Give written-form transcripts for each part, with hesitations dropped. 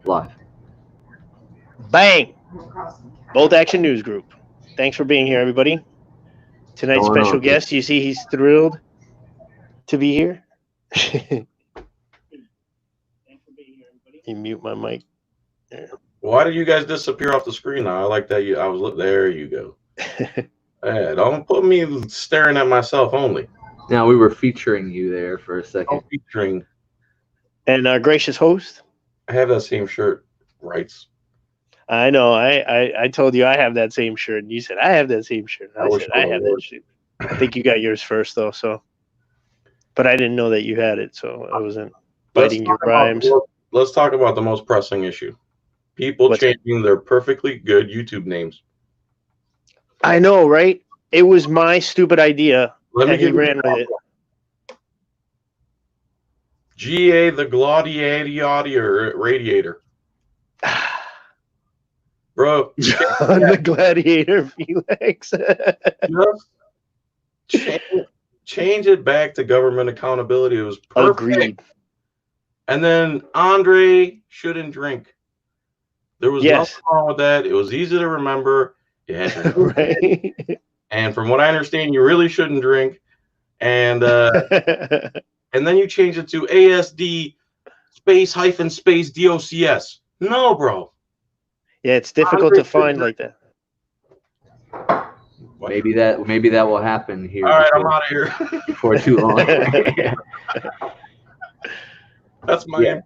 Live. Bang! Bold Action News Group. Thanks for being here, everybody. Tonight's Going special on, guest, you see he's thrilled to be here. You mute my mic. Why did you guys disappear off the screen now? I like that I was there. You go. Yeah, don't put me staring at myself only. Now we were featuring you there for a second. I'm featuring. And our gracious host. I have that same shirt, rights. I know. I told you I have that same shirt, and you said I have that same shirt. And I said I have that shirt. I think you got yours first, though. So, but I didn't know that you had it, so I wasn't biting your rhymes. Let's talk about the most pressing issue: people changing their perfectly good YouTube names. I know, right? It was my stupid idea. Let me and he ran with it. G.A. the Gladiator Radiator. Bro. John the Gladiator Felix. Just change it back to government accountability. It was perfect. Agreed. And then Andre shouldn't drink. There was nothing wrong with that. It was easy to remember. You had to right. And from what I understand, you really shouldn't drink. And and then you change it to ASD space DOCS. No, bro. Yeah, it's difficult to find like that. What? Maybe that will happen here. All right, I'm out of here. Before too long. That's my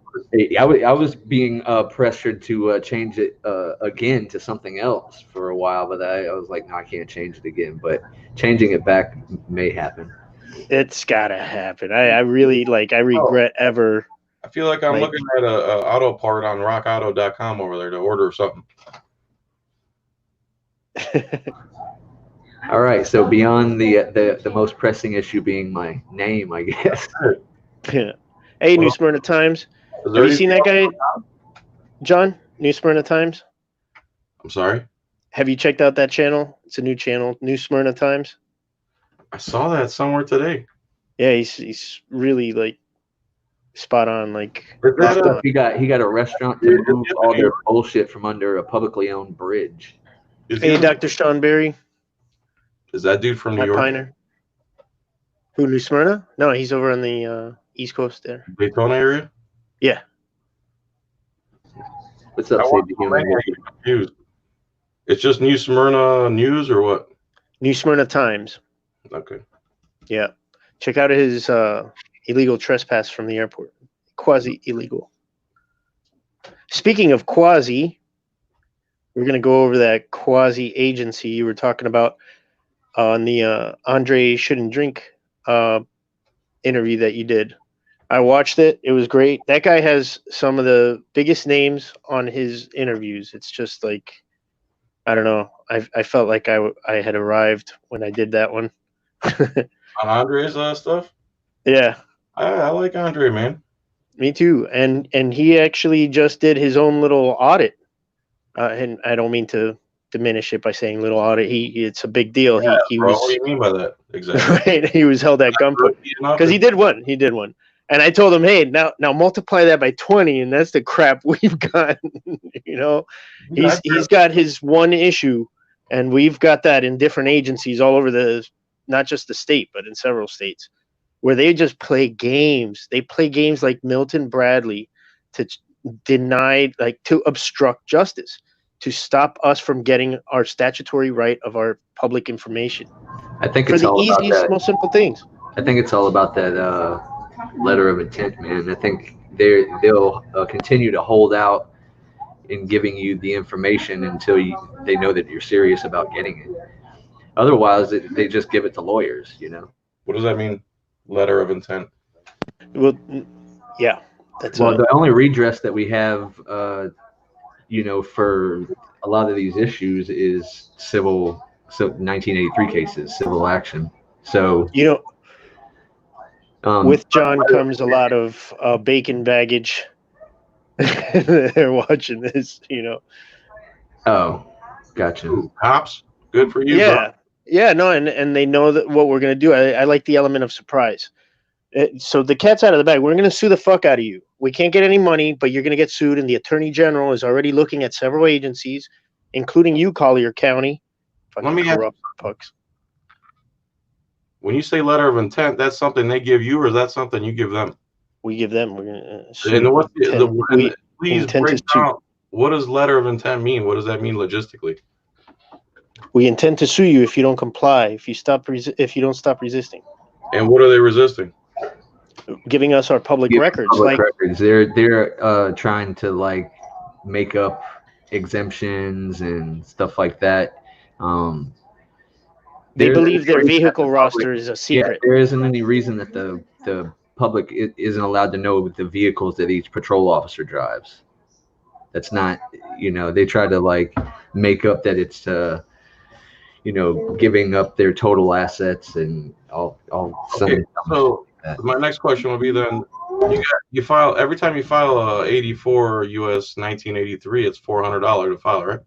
I was being pressured to change it again to something else for a while, but I was like, no, I can't change it again. But changing it back may happen. It's gotta happen. I really I regret ever. I feel like I'm looking at a auto part on rockauto.com over there to order something. All right, so beyond the most pressing issue being my name, I guess. Yeah. Hey, New Smyrna Times. Have you seen that guy, John? New Smyrna Times? I'm sorry? Have you checked out that channel? It's a new channel, New Smyrna Times. I saw that somewhere today. Yeah, he's really spot on. He got a restaurant to move all their bullshit from under a publicly owned bridge. Hey, Dr. Sean Berry. Is that dude from New York? Piner. Who, New Smyrna? No, he's over on the East Coast there. Daytona area? Yeah. What's up, Save the Human? Confused. It's just New Smyrna News or what? New Smyrna Times. Okay. Yeah. Check out his illegal trespass from the airport. Quasi-illegal. Speaking of quasi, we're going to go over that quasi-agency you were talking about on the Andre Shouldn't Drink interview that you did. I watched it. It was great. That guy has some of the biggest names on his interviews. It's just I don't know. I felt like I had arrived when I did that one. On Andre's stuff? Yeah. I like Andre, man. Me too. And he actually just did his own little audit. And I don't mean to diminish it by saying little audit. It's a big deal. Yeah, he bro, was. What do you mean by that? Exactly. Right. He was held at gunpoint because he did one. He did one. And I told him, hey, now multiply that by 20, and that's the crap we've got. He's got his one issue, and we've got that in different agencies all over not just the state, but in several states, where they just play games. They play games like Milton Bradley to deny, to obstruct justice, to stop us from getting our statutory right of our public information. I think it's for the easiest, most simple things. I think it's all about that letter of intent, man. I think they'll continue to hold out in giving you the information until they know that you're serious about getting it. Otherwise, they just give it to lawyers, What does that mean, letter of intent? Well, yeah. The only redress that we have, for a lot of these issues is civil 1983 cases, civil action. So, with John comes a lot of bacon baggage. They're watching this, Oh, gotcha. Cops, good for you. Yeah, bro. yeah, no, and they know that what we're gonna do. I like the element of surprise. So the cat's out of the bag. We're going to sue the fuck out of you. We can't get any money, but you're going to get sued. And the attorney general is already looking at several agencies, including you, Collier County. Let me ask, pucks. when you say letter of intent, that's something they give you, or is that something you give them? We give them. We're going to And what's please break down. What does letter of intent mean? What does that mean logistically? We intend to sue you if you don't comply. If you don't stop resisting. And what are they resisting? Giving us our public records. Public records. They're trying to like make up exemptions and stuff like that. They believe their vehicle roster is a secret. Yeah, there isn't any reason that the public isn't allowed to know the vehicles that each patrol officer drives. That's not, they try to like make up that it's, giving up their total assets and all. Okay, so my next question will be then, you file, every time you file a 84 US 1983, it's $400 to file, right?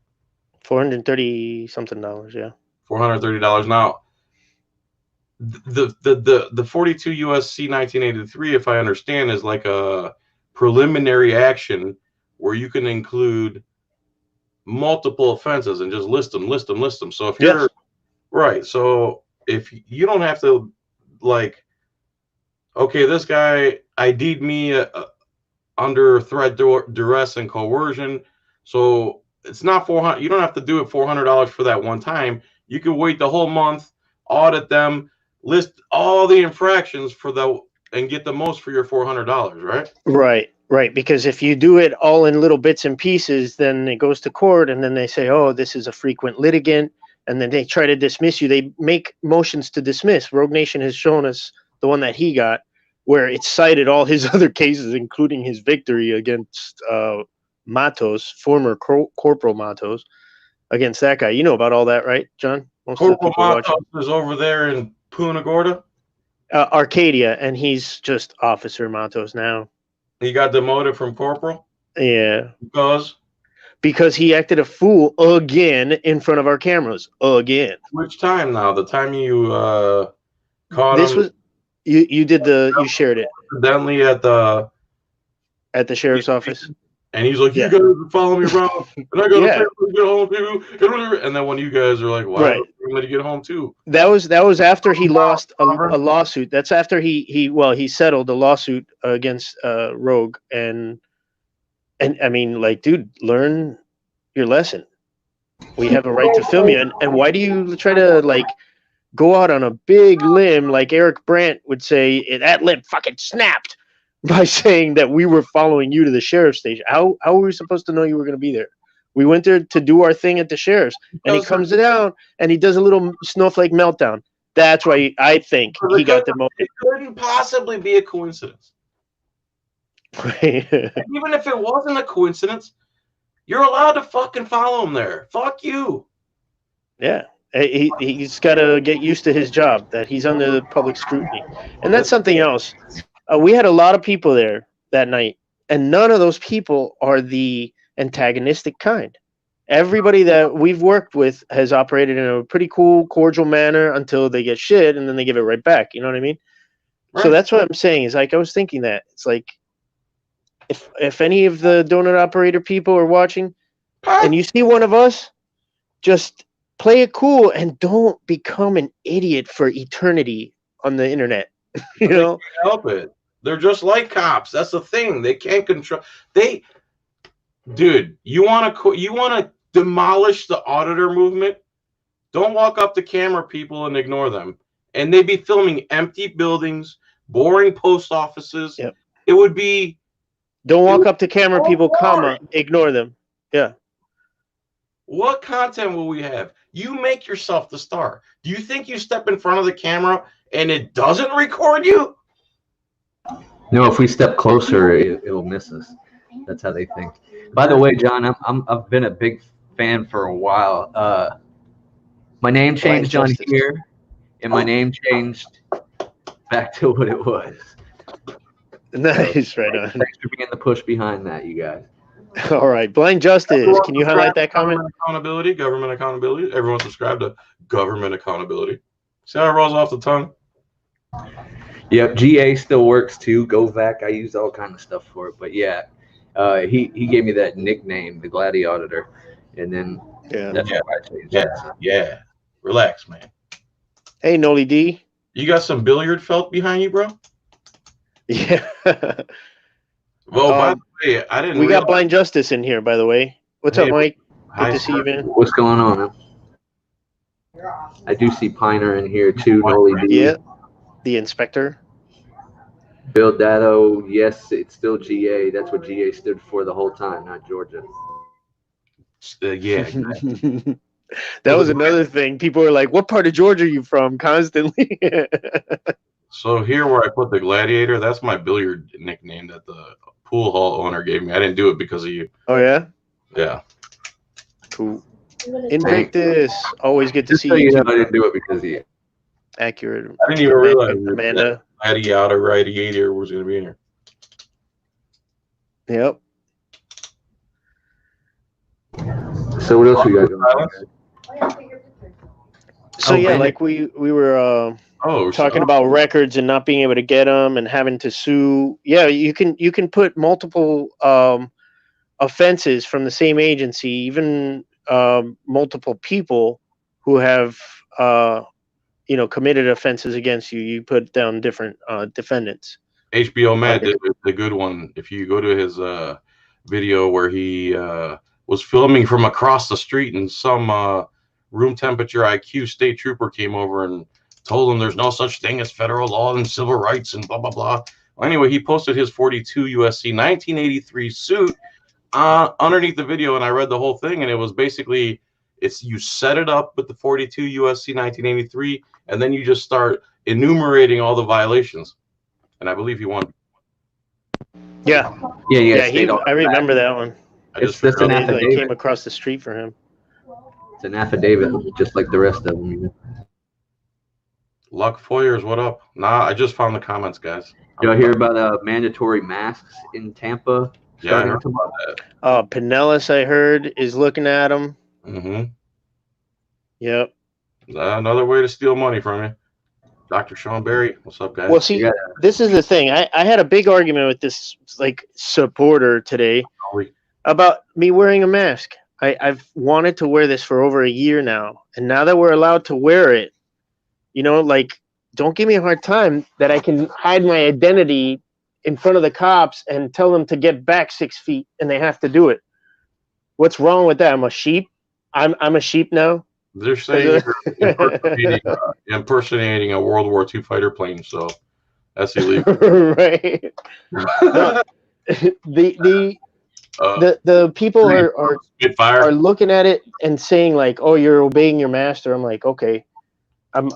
$430 something, yeah. $430. Now, the 42 USC 1983, if I understand, is like a preliminary action where you can include multiple offenses and just list them. So if you're right, so if you don't have to like, okay, this guy ID'd me under threat, duress, and coercion, so it's not 400. You don't have to do it $400 for that one time. You can wait the whole month, audit them, list all the infractions and get the most for your $400, right? Right. Because if you do it all in little bits and pieces, then it goes to court, and then they say, oh, this is a frequent litigant, and then they try to dismiss you. They make motions to dismiss. Rogue Nation has shown us the one that he got, where it cited all his other cases, including his victory against Matos, former Corporal Matos, against that guy. You know about all that, right, John? Corporal Matos is over there in Punta Gorda? Arcadia, and he's just Officer Matos now. He got demoted from corporal? Yeah. Because he acted a fool again in front of our cameras. Again. Which time now? The time you caught him? You shared it. Accidentally at the sheriff's office. And he's like, you guys are following me around, and I got to get home too. And then when you guys are like, why am I going to get home too? That was after he lost a lawsuit. That's after he settled a lawsuit against Rogue, and I mean, like, dude, learn your lesson. We have a right to film you, and why do you try to like go out on a big limb like Eric Brandt would say? That limb fucking snapped. By saying that we were following you to the sheriff's station. How were we supposed to know you were going to be there? We went there to do our thing at the sheriff's, and he comes down and he does a little snowflake meltdown. That's why I think he got demoted. It couldn't possibly be a coincidence. Even if it wasn't a coincidence, you're allowed to fucking follow him there. Fuck you. Yeah. He's got to get used to his job, that he's under public scrutiny. And that's something else. We had a lot of people there that night, and none of those people are the antagonistic kind. Everybody that we've worked with has operated in a pretty cool, cordial manner until they get shit, and then they give it right back. You know what I mean? Right. So that's what I'm saying. Is like I was thinking that it's like if any of the donut operator people are watching, and you see one of us, just play it cool and don't become an idiot for eternity on the internet. You know, they can't help it. They're just like cops. That's the thing. They can't control. Dude, you want to demolish the auditor movement? Don't walk up to camera people and ignore them. And they'd be filming empty buildings, boring post offices. Yep. It would be. Don't walk up to camera people, ignore them. Yeah. What content will we have? You make yourself the star. Do you think you step in front of the camera and it doesn't record you? No, if we step closer, it'll miss us. That's how they think. By the way, John, I've been a big fan for a while. My name changed on here, and my name changed back to what it was. Nice, right on. Thanks for being the push behind that, you guys. All right, Blind Justice. Can you highlight that comment? Government accountability. Everyone subscribe to government accountability. See how it rolls off the tongue? Yep, GA still works too. Go back. I use all kind of stuff for it. But yeah, he gave me that nickname, the Gladiator, and then Yeah. that's Yeah. why I changed Yeah. it. So. Yeah. Relax, man. Hey, Noli D. You got some billiard felt behind you, bro? Yeah. Well, by the way, I didn't We realize. got Blind Justice in here, by the way. What's Hey, up, Mike? Good hi, to see you, sir. man. What's going on? Man? I do see Piner in here too. Noli D. Yeah, the inspector. Bill Datto. Yes, it's still GA. That's what GA stood for the whole time, not Georgia. Yeah. That was another thing. People were like, "What part of Georgia are you from?" Constantly. So here where I put the Gladiator, that's my billiard nickname that the pool hall owner gave me. I didn't do it because of you. Oh yeah. Yeah. Cool. Invictus. Always good to Just see so you you know, too. I didn't do it because of you. Accurate. I didn't even realize Amanda. that Gladiator was going to be in here. Yep. So what else we got going? So Oh, yeah, man. like we were talking about records and not being able to get them and having to sue. Yeah, you can put multiple offenses from the same agency, even multiple people who have committed offenses against you. You put down different defendants. HBO Matt did the good one. If you go to his video where he was filming from across the street and some room temperature IQ state trooper came over and told him there's no such thing as federal law and civil rights and blah, blah, blah. Well, anyway, he posted his 42 USC 1983 suit underneath the video, and I read the whole thing, and it was basically you set it up with the 42 USC 1983, and then you just start enumerating all the violations. And I believe he won. Yeah. I remember that one. It's just an They affidavit. came across the street for him. It's an affidavit, just like the rest of them. You know? Luck Foyers, what up? Nah, I just found the comments, guys. Y'all hear about mandatory masks in Tampa? Yeah, I heard about that. Pinellas, I heard, is looking at them. Mm-hmm. Yep. Another way to steal money from you. Dr. Sean Berry, what's up, guys? Well, see, this is the thing. I had a big argument with this supporter today about me wearing a mask. I've wanted to wear this for over a year now, and now that we're allowed to wear it, don't give me a hard time that I can hide my identity in front of the cops and tell them to get back 6 feet, and they have to do it. What's wrong with that? I'm a sheep. I'm a sheep now. They're saying you're impersonating a World War II fighter plane, so that's illegal. Right. The people are looking at it and saying like, "Oh, you're obeying your master." I'm like, okay, I'm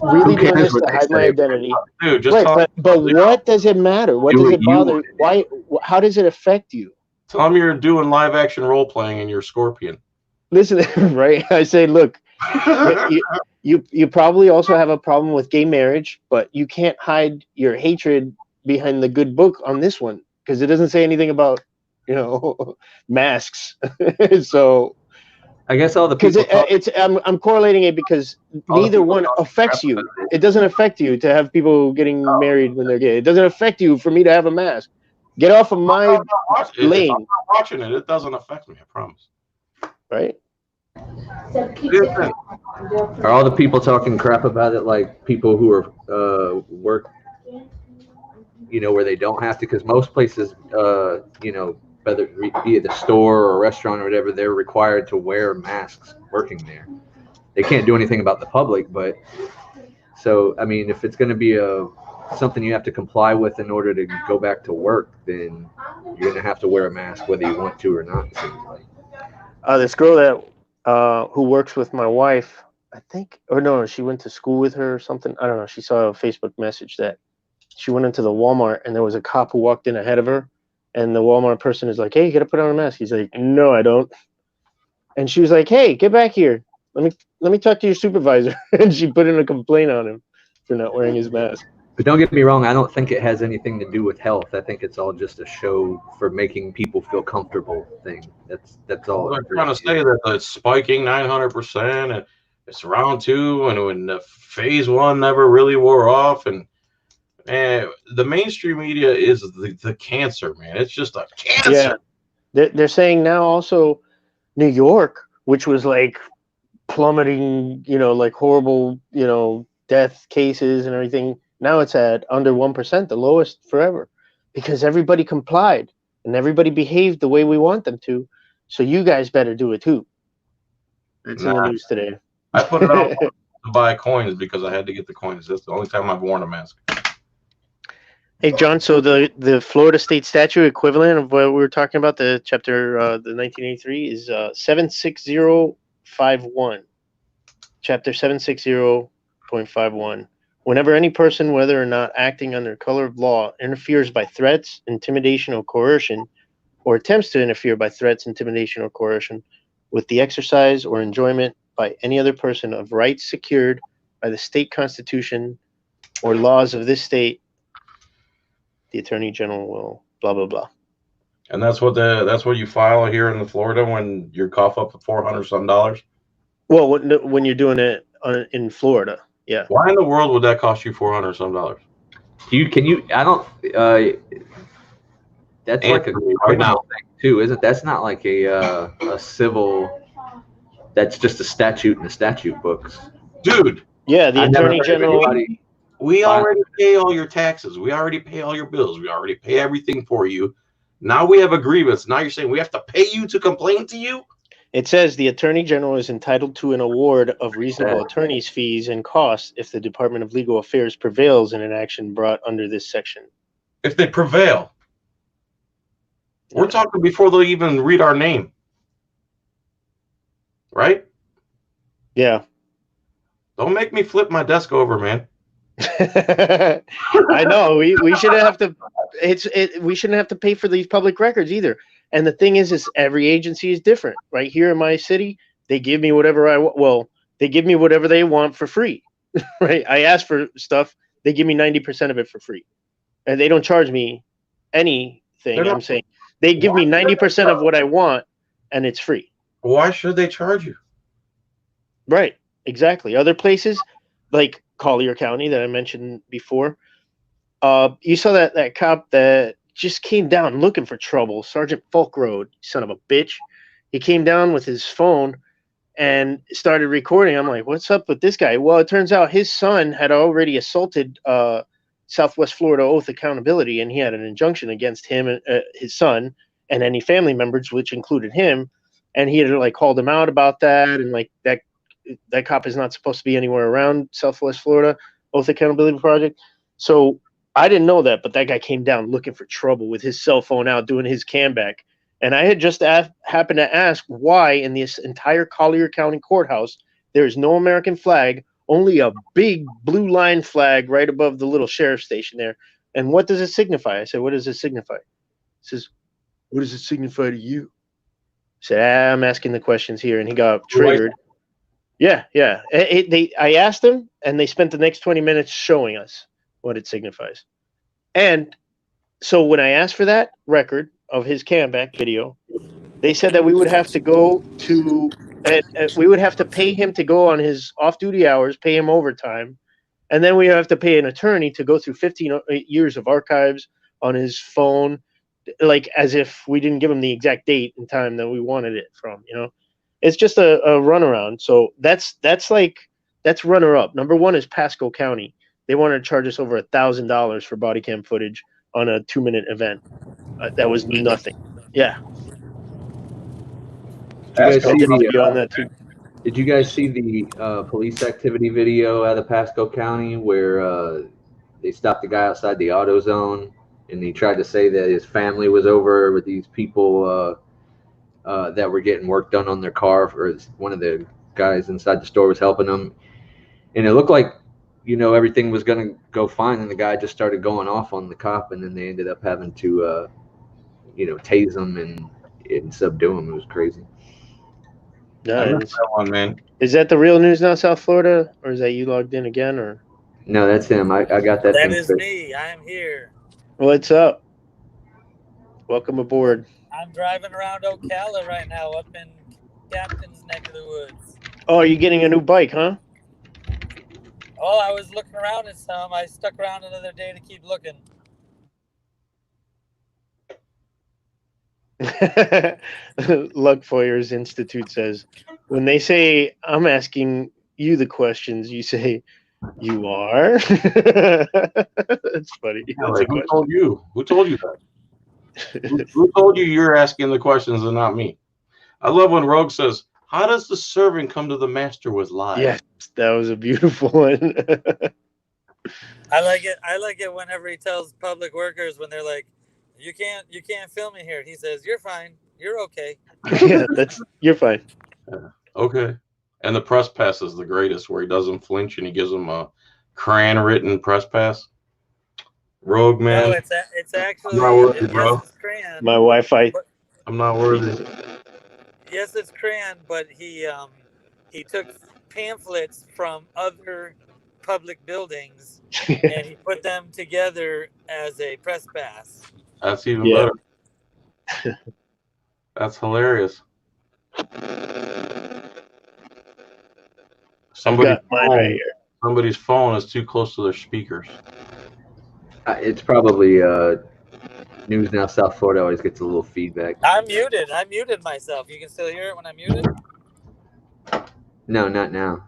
really doing this to hide my identity. Dude, just right, but what does it matter? What does it bother? Why? How does it affect you? Tell them you're doing live action role playing and you're Scorpion. Listen, right? I say, look, you probably also have a problem with gay marriage, but you can't hide your hatred behind the good book on this one because it doesn't say anything about masks. So I guess all the people I'm correlating it because neither one affects you. It doesn't affect you to have people getting married when they're gay. It doesn't affect you for me to have a mask. Get off of my lane. If I'm not watching it, it doesn't affect me, I promise. Right? Are all the people talking crap about it like people who are work, where they don't have to? Because most places, whether be it the store or a restaurant or whatever, they're required to wear masks working there. They can't do anything about the public, but so, I mean, if it's going to be something you have to comply with in order to go back to work, then you're going to have to wear a mask whether you want to or not, it seems like. This girl that who works with my wife, I think, or no, she went to school with her or something. I don't know. She saw a Facebook message that she went into the Walmart and there was a cop who walked in ahead of her, and the Walmart person is like, "Hey, you got to put on a mask." He's like, "No, I don't." And she was like, "Hey, get back here. Let me talk to your supervisor." And she put in a complaint on him for not wearing his mask. But don't get me wrong, I don't think it has anything to do with health. I think it's all just a show for making people feel comfortable thing. That's all. I'm trying to say that it's spiking 900%. And it's round 2, and when the phase 1 never really wore off, and the mainstream media is the cancer, man. It's just a cancer. Yeah, they're saying now also New York, which was like plummeting, like horrible, death cases and everything. Now it's at under 1%, the lowest forever, because everybody complied and everybody behaved the way we want them to. So you guys better do it too. It's in the news today. I put it on to buy coins because I had to get the coins. That's the only time I've worn a mask. Hey, John, so the Florida state statute equivalent of what we were talking about, the chapter, the 1983, is 76051. Chapter 760.51. Whenever any person, whether or not acting under color of law, interferes by threats, intimidation, or coercion, or attempts to interfere by threats, intimidation, or coercion with the exercise or enjoyment by any other person of rights secured by the state constitution or laws of this state, the Attorney General will blah blah blah. And that's what you file here in Florida when you cough up $400 some. Well, when you're doing it in Florida, yeah. Why in the world would that cost you $400 some? Can you? I don't. That's like a criminal thing too, isn't it? That's not like a civil. That's just a statute in the statute books, dude. Yeah, the Attorney General. We already pay all your taxes. We already pay all your bills. We already pay everything for you. Now we have a grievance. Now you're saying we have to pay you to complain to you? It says the Attorney General is entitled to an award of reasonable attorney's fees and costs if the Department of Legal Affairs prevails in an action brought under this section. If they prevail. We're talking before they'll even read our name. Right? Yeah. Don't make me flip my desk over, man. I know. We shouldn't have to we shouldn't have to pay for these public records either. And the thing is every agency is different. Right here in my city, they give me whatever I want. Well, they give me whatever they want for free. Right? I ask for stuff, they give me 90% of it for free. And they don't charge me anything. I'm saying they give me 90% of what I want and it's free. Why should they charge you? Right. Exactly. Other places like Collier County that I mentioned before, you saw that cop that just came down looking for trouble, Sergeant Folkroad, son of a bitch. He came down with his phone and started recording. I'm like, what's up with this guy? Well, it turns out his son had already assaulted Southwest Florida Oath Accountability, and he had an injunction against him and his son and any family members, which included him. And he had like called him out about that, and like that cop is not supposed to be anywhere around Southwest Florida Oath Accountability Project. So I didn't know that, but that guy came down looking for trouble with his cell phone out, doing his comeback. And I had just happened to ask why in this entire Collier County courthouse there is no American flag, only a big blue line flag right above the little sheriff's station there. And what does it signify? I said, what does it signify? He says, what does it signify to you? I said, I'm asking the questions here. And he got triggered. Yeah. I asked them, and they spent the next 20 minutes showing us what it signifies. And so when I asked for that record of his comeback video, they said that we would have to go to, we would have to pay him to go on his off-duty hours, pay him overtime, and then we have to pay an attorney to go through 15 years of archives on his phone, like as if we didn't give him the exact date and time that we wanted it from, It's just a runaround. So that's runner-up. Number one is Pasco County. They wanted to charge us over $1,000 for body cam footage on a 2-minute event. That was nothing. Yeah. Did you guys see the police activity video out of Pasco County where they stopped the guy outside the AutoZone and he tried to say that his family was over with these people that were getting work done on their car, or one of the guys inside the store was helping them, and it looked like everything was going to go fine, and the guy just started going off on the cop, and then they ended up having to tase him and subdue him. It was crazy. Yeah, that one, man. Is that the real news now, South Florida, or is that you logged in again? Or no, that's him. I got that. That is me. I am here. What's up? Welcome aboard. I'm driving around Ocala right now, up in Captain's neck of the woods. Oh, are you getting a new bike, huh? Oh, I was looking around at some. I stuck around another day to keep looking. Luckfoyers Institute says, when they say, I'm asking you the questions, you say, you are? That's funny. Yeah, That's like, a who question. told you? Who told you that? Who told you you're asking the questions and not me? I love when Rogue says, how does the servant come to the master with lies? Yes, that was a beautiful one. I like it. I like it whenever he tells public workers when they're like, you can't film me here. He says, you're fine. You're okay. Yeah, you're fine. Okay. And the press pass is the greatest, where he doesn't flinch and he gives them a crayon written press pass. Rogue, man. No, it's actually I'm not worthy, bro. yes, it's crayon. My Wi-Fi. I'm not worthy. Yes, it's crayon, but he took pamphlets from other public buildings and he put them together as a press pass. That's even Yeah. better. That's hilarious. I've got mine right here. Somebody's phone is too close to their speakers. It's probably News Now South Florida always gets a little feedback. I'm muted. I muted myself. You can still hear it when I'm muted? No, not now.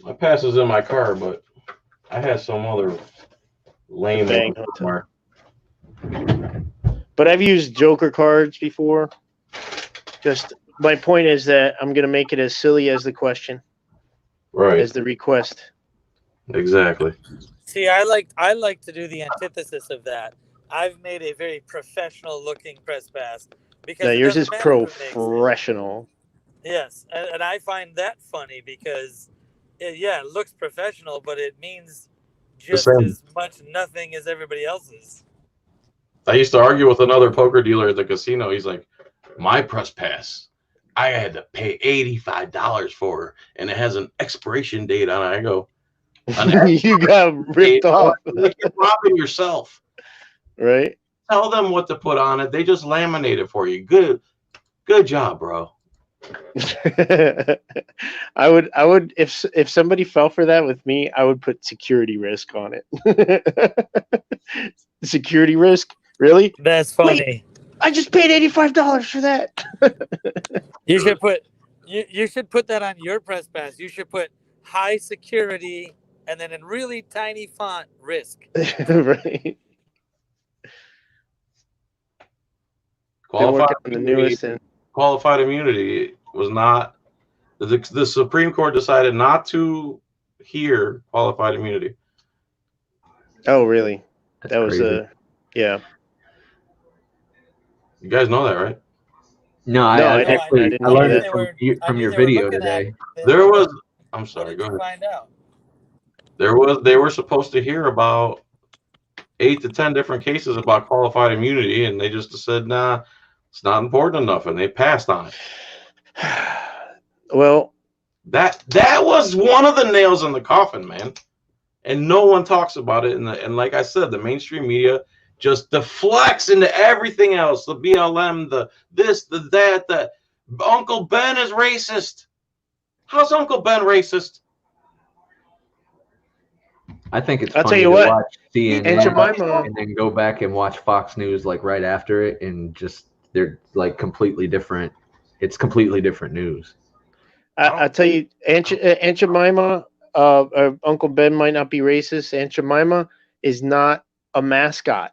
My pass is in my car, but I had some other lame Bang one somewhere. But I've used Joker cards before. Just my point is that I'm gonna make it as silly as the question, Right. as the request. Exactly. See, I like to do the antithesis of that. I've made a very professional looking press pass because Now it yours doesn't is matter who makes it. professional. Yes, and I find that funny because it looks professional, but it means just same. as much nothing as everybody else's. I used to argue with another poker dealer at the casino. He's like, my press pass, I had to pay $85 for, and it has an expiration date on it. I go, You got ripped off, like you're robbing yourself. right? Tell them what to put on it. They just laminate it for you. Good job, bro. I would if somebody fell for that with me, I would put security risk on it. Security risk? Really? That's funny. Wait, I just paid $85 for that. You should put that on your press pass. You should put high security and then in really tiny font risk. Right. Qualified on the newest and qualified immunity was not the Supreme Court decided not to hear qualified immunity. oh really? That's That was crazy. yeah. You guys know that, right? No, I I didn't- actually I didn't I know learned that. it from your they were video looking at today. it. There was. I'm What sorry. did Go you ahead. find out? They were supposed to hear about 8 to 10 different cases about qualified immunity, and they just said, nah, it's not important enough, and they passed on it. Well, That was one of the nails in the coffin, man. And no one talks about it. And like I said, the mainstream media just deflects into everything else. The BLM, the this, the that, the Uncle Ben is racist. How's Uncle Ben racist? I think it's I'll funny tell you to what, watch Aunt CNN Jemima, and then go back and watch Fox News like right after it, and just they're like completely different. It's completely different news. I tell you, Aunt Jemima, Uncle Ben might not be racist. Aunt Jemima is not a mascot.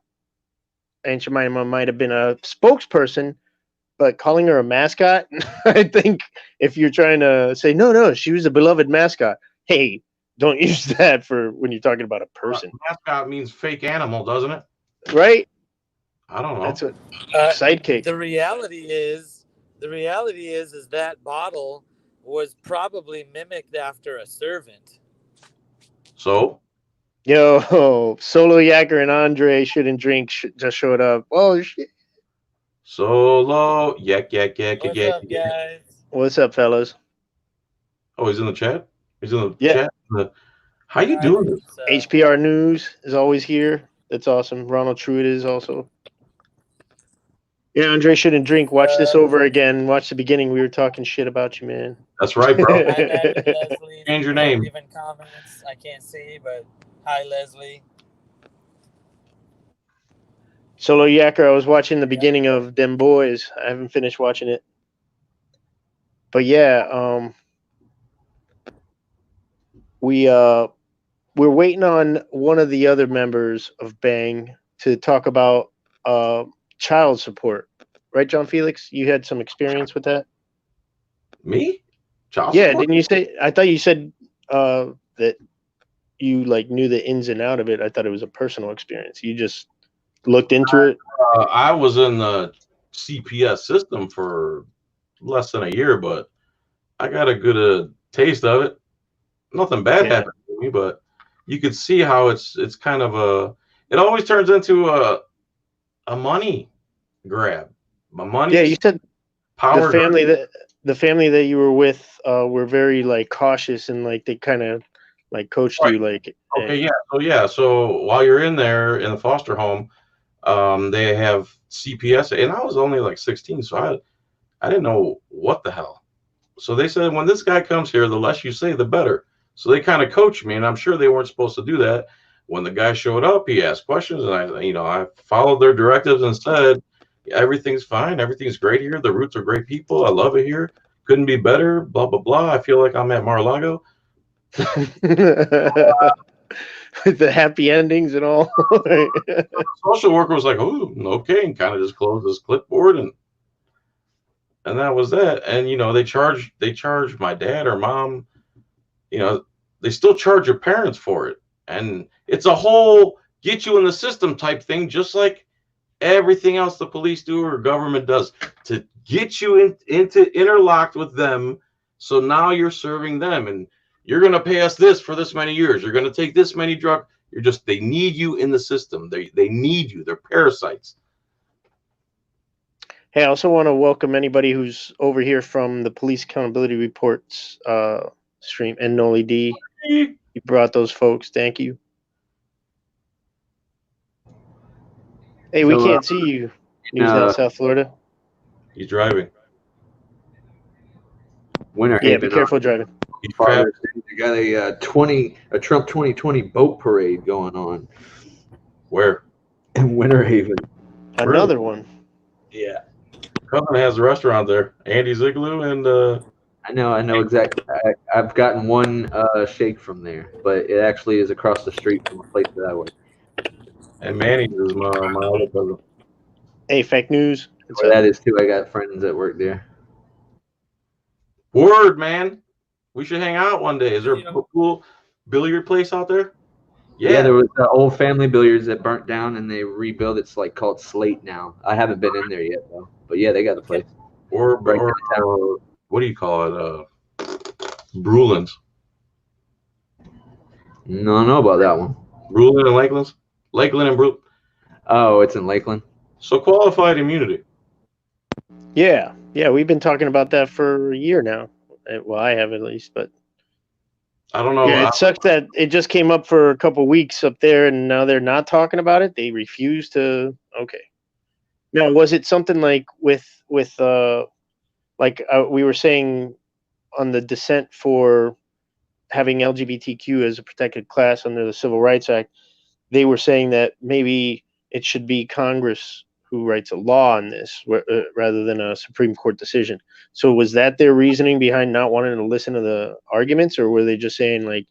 Aunt Jemima might have been a spokesperson, but calling her a mascot, I think if you're trying to say, no, she was a beloved mascot. Hey, don't use that for when you're talking about a person. Mascot means fake animal, doesn't it? Right? I don't know. That's what sidekick. The reality is that bottle was probably mimicked after a servant. So? Yo, Solo Yacker and Andre shouldn't drink just showed up. Oh shit. Solo. Yak. What's up, guys? What's up, fellas? Oh, he's in the chat? He's in the Yeah. chat? How you doing this? HPR News is always here. That's awesome. Ronald Truitt is also. Yeah, Andre shouldn't drink. Watch this over again. Watch the beginning. We were talking shit about you, man. That's right, bro. Hi, Leslie. Change your name. Leaving comments. I can't see, but hi, Leslie. Solo Yacker, I was watching the beginning of Them Boys. I haven't finished watching it. But yeah, we're waiting on one of the other members of B.A.N.G to talk about child support. Right, John Felix? You had some experience with that? Me? Child Yeah, support? didn't you say? I thought you said that you like knew the ins and out of it. I thought it was a personal experience. You just looked into it. I was in the CPS system for less than a year, but I got a good taste of it. Nothing bad happened to me, but you could see how it's kind of it always turns into a money grab. My money. Yeah, you said power. the family that you were with were very like cautious and like they kind of like coached you like. Okay, yeah. So while you're in there in the foster home, they have CPS, and I was only like 16, so I didn't know what the hell. So they said, when this guy comes here, the less you say, the better. So they kind of coached me, and I'm sure they weren't supposed to do that. When the guy showed up, he asked questions, and I followed their directives and said, everything's fine, everything's great here. The Roots are great people. I love it here. Couldn't be better. Blah blah blah. I feel like I'm at Mar-a-Lago. With the happy endings and all. Social worker was like, "Oh, okay," and kind of just closed his clipboard, and that was that. And they charge my dad or mom. They still charge your parents for it, and it's a whole get you in the system type thing, just like everything else the police do or government does to get you into interlocked with them. So now you're serving them, and you're going to pay us this for this many years. You're going to take this many drugs. They need you in the system. They need you. They're parasites. Hey, I also want to welcome anybody who's over here from the Police Accountability Reports stream, and Noli D. You brought those folks. Thank you. Hey, we can't see you. News Now South Florida. He's driving. Winter Yeah, Haven, be careful driving. They got a Trump 2020 boat parade going on. Where? In Winter Haven. Another one. Yeah. Cousin has a restaurant there, Andy's Igloo, and I know exactly. I've gotten one shake from there, but it actually is across the street from a place that I work. And Manny's is my other cousin. Hey, fake news. That is too. I got friends that work there. Word, man. We should hang out one day. Is there a cool billiard place out there? Yeah, there was the old family billiards that burnt down and they rebuilt. It's like called Slate now. I haven't been in there yet though. But yeah, they got a place. Or what do you call it? Brulin's. No, I know about that one. Brulin and Lakeland's? Lakeland and Brulin. Oh, it's in Lakeland. So qualified immunity. Yeah, we've been talking about that for a year now. Well, I have at least, but I don't know. Yeah, it sucks that it just came up for a couple weeks up there, and now they're not talking about it. They refuse to. Okay. Now, was it something like with we were saying on the dissent for having LGBTQ as a protected class under the Civil Rights Act? They were saying that maybe it should be Congress who writes a law on this rather than a Supreme Court decision. So was that their reasoning behind not wanting to listen to the arguments, or were they just saying like,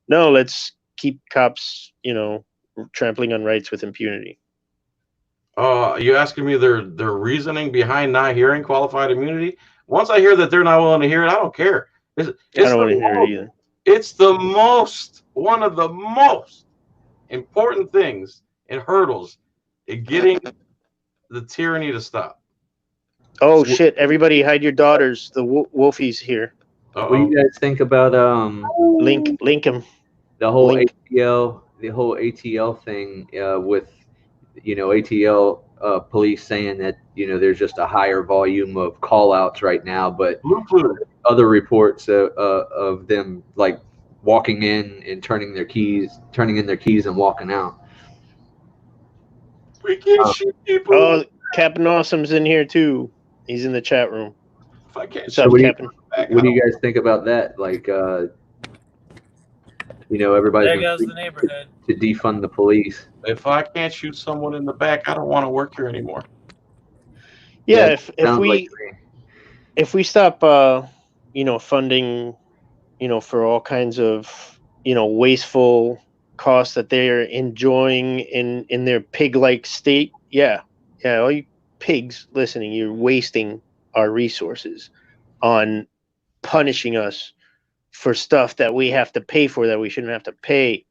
no, let's keep cops, trampling on rights with impunity? You asking me their reasoning behind not hearing qualified immunity? Once I hear that they're not willing to hear it, I don't care. I don't want to hear it either. It's one of the most important things and hurdles in getting the tyranny to stop. Oh shit! Everybody, hide your daughters. The Wolfie's here. What do you guys think about link him? The whole ATL thing with ATL police saying that there's just a higher volume of call outs right now, but other reports of them like walking in and turning in their keys and walking out. We can't shoot people. Captain Awesome's in here too. He's in the chat room. If I can't What's So up, what do you Captain? what do you guys think about that? Like, everybody's There been goes the free neighborhood. to defund the police. if I can't shoot someone in the back, I don't want to work here anymore. Yeah, it if sounds like we stop, funding, for all kinds of, wasteful costs that they're enjoying in their pig-like state. Yeah, all you pigs listening, you're wasting our resources on punishing us for stuff that we have to pay for that we shouldn't have to pay.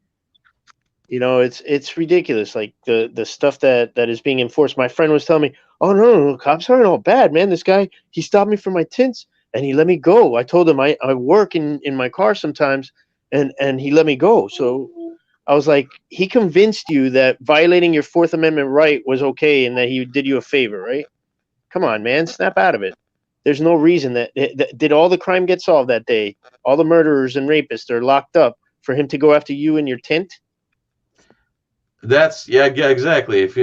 It's ridiculous. Like the stuff that is being enforced. My friend was telling me, "Oh no, cops aren't all bad, man. This guy, he stopped me for my tints and he let me go. I told him I work in my car sometimes, and he let me go." So I was like, he convinced you that violating your Fourth Amendment right was okay and that he did you a favor, right? Come on, man, snap out of it. There's no reason that did all the crime get solved that day. All the murderers and rapists are locked up for him to go after you in your tint. That's yeah, exactly. If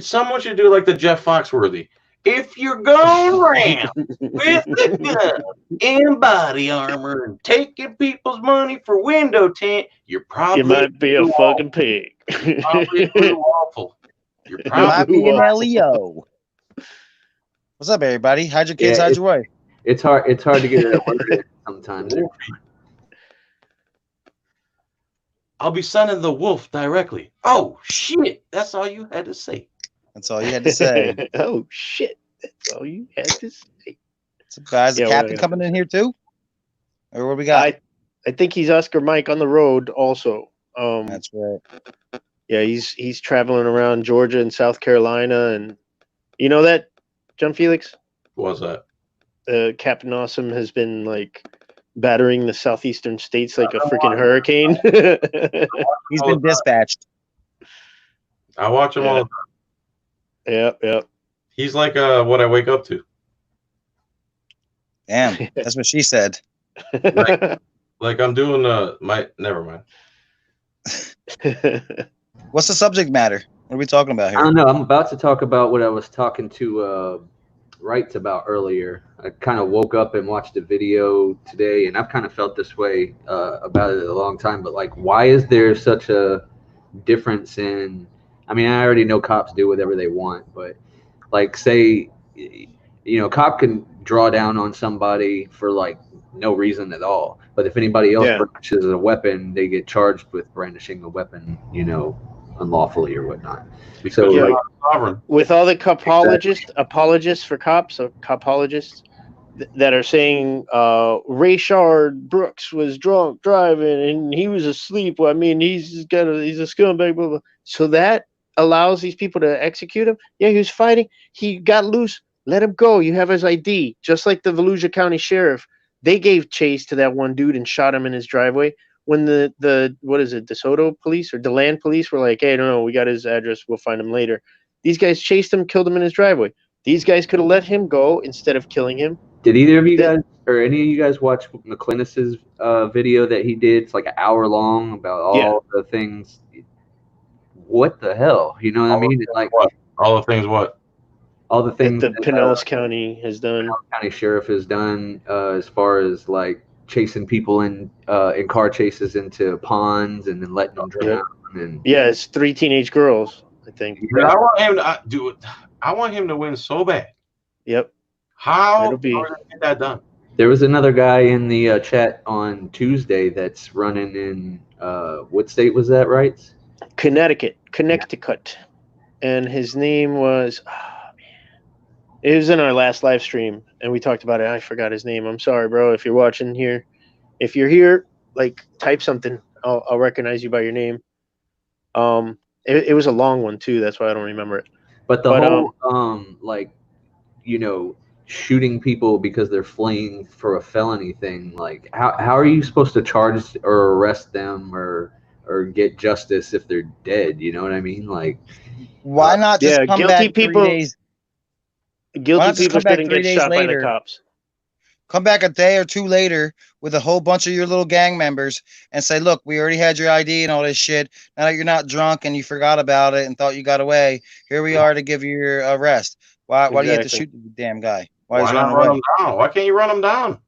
someone should do like the Jeff Foxworthy. If you're going around with a gun and body armor and taking people's money for window tint, you're probably You might be a fucking pig. probably a little awful. You're You might probably be an LEO. What's up, everybody? How'd your kids? Yeah, How'd your wife? it's hard to get it word in sometimes. I'll be sending the wolf directly. Oh shit! That's all you had to say. That's all you had to say. Oh shit! That's all you had to say. So, guys, the Yeah, captain what I coming in here too? Or what we got? I think he's Oscar Mike on the road also. That's right. Yeah, he's traveling around Georgia and South Carolina, and you know that, John Felix? What was that? Captain Awesome has been like battering the southeastern states like a freaking hurricane. He's been dispatched. I watch him all the time. Yep. He's like what I wake up to. Damn, that's what she said. Like I'm doing never mind. What's the subject matter? What are we talking about I here? don't know. I'm about to talk about what I was talking to Wrights about earlier. I kind of woke up and watched a video today, and I've kind of felt this way about it a long time. But like, why is there such a difference in? I mean, I already know cops do whatever they want, but like, say, cop can draw down on somebody for like no reason at all. But if anybody else brandishes a weapon, they get charged with brandishing a weapon, unlawfully or whatnot. Because you're not sovereign. With all the apologists for cops, or copologists that are saying Rayshard Brooks was drunk driving and he was asleep. Well, I mean, he's a scumbag, blah, blah. So that allows these people to execute him. Yeah, he was fighting. He got loose. Let him go. You have his ID. Just like the Volusia County Sheriff. They gave chase to that one dude and shot him in his driveway. When the what is it, DeSoto police or DeLand police were like, hey, no, we got his address. We'll find him later. These guys chased him, killed him in his driveway. These guys could have let him go instead of killing him. Did either of you guys or any of you guys watch McClintock's video that he did? It's like an hour long about all the things. What the hell? You know what I mean? Like all the things what? All the things that Pinellas County has done. Pinellas County Sheriff has done as far as like chasing people in car chases into ponds and then letting them drown. And it's 3 teenage girls, I think. Yeah, I want him to do it. I want him to win so bad. Yep. How are they gonna get that done? There was another guy in the chat on Tuesday that's running in what state was that, right? Connecticut. And his name was it was in our last live stream and we talked about it. I forgot his name. I'm sorry, bro. If you're watching here, if you're here, like type something. I'll recognize you by your name. It was a long one too. That's why I don't remember it. But whole shooting people because they're fleeing for a felony thing, like how are you supposed to charge or arrest them or get justice if they're dead? You know what I mean? Like, why not just come guilty back people? 3 days? Guilty people shouldn't get shot by the cops. come back a day or two later with a whole bunch of your little gang members and say, look, we already had your ID and all this shit. Now that you're not drunk and you forgot about it and thought you got away, here we are to give you your arrest. Why do you have to Exactly. shoot the damn guy? Why Why he's not running run away? them down? Why can't you run them down?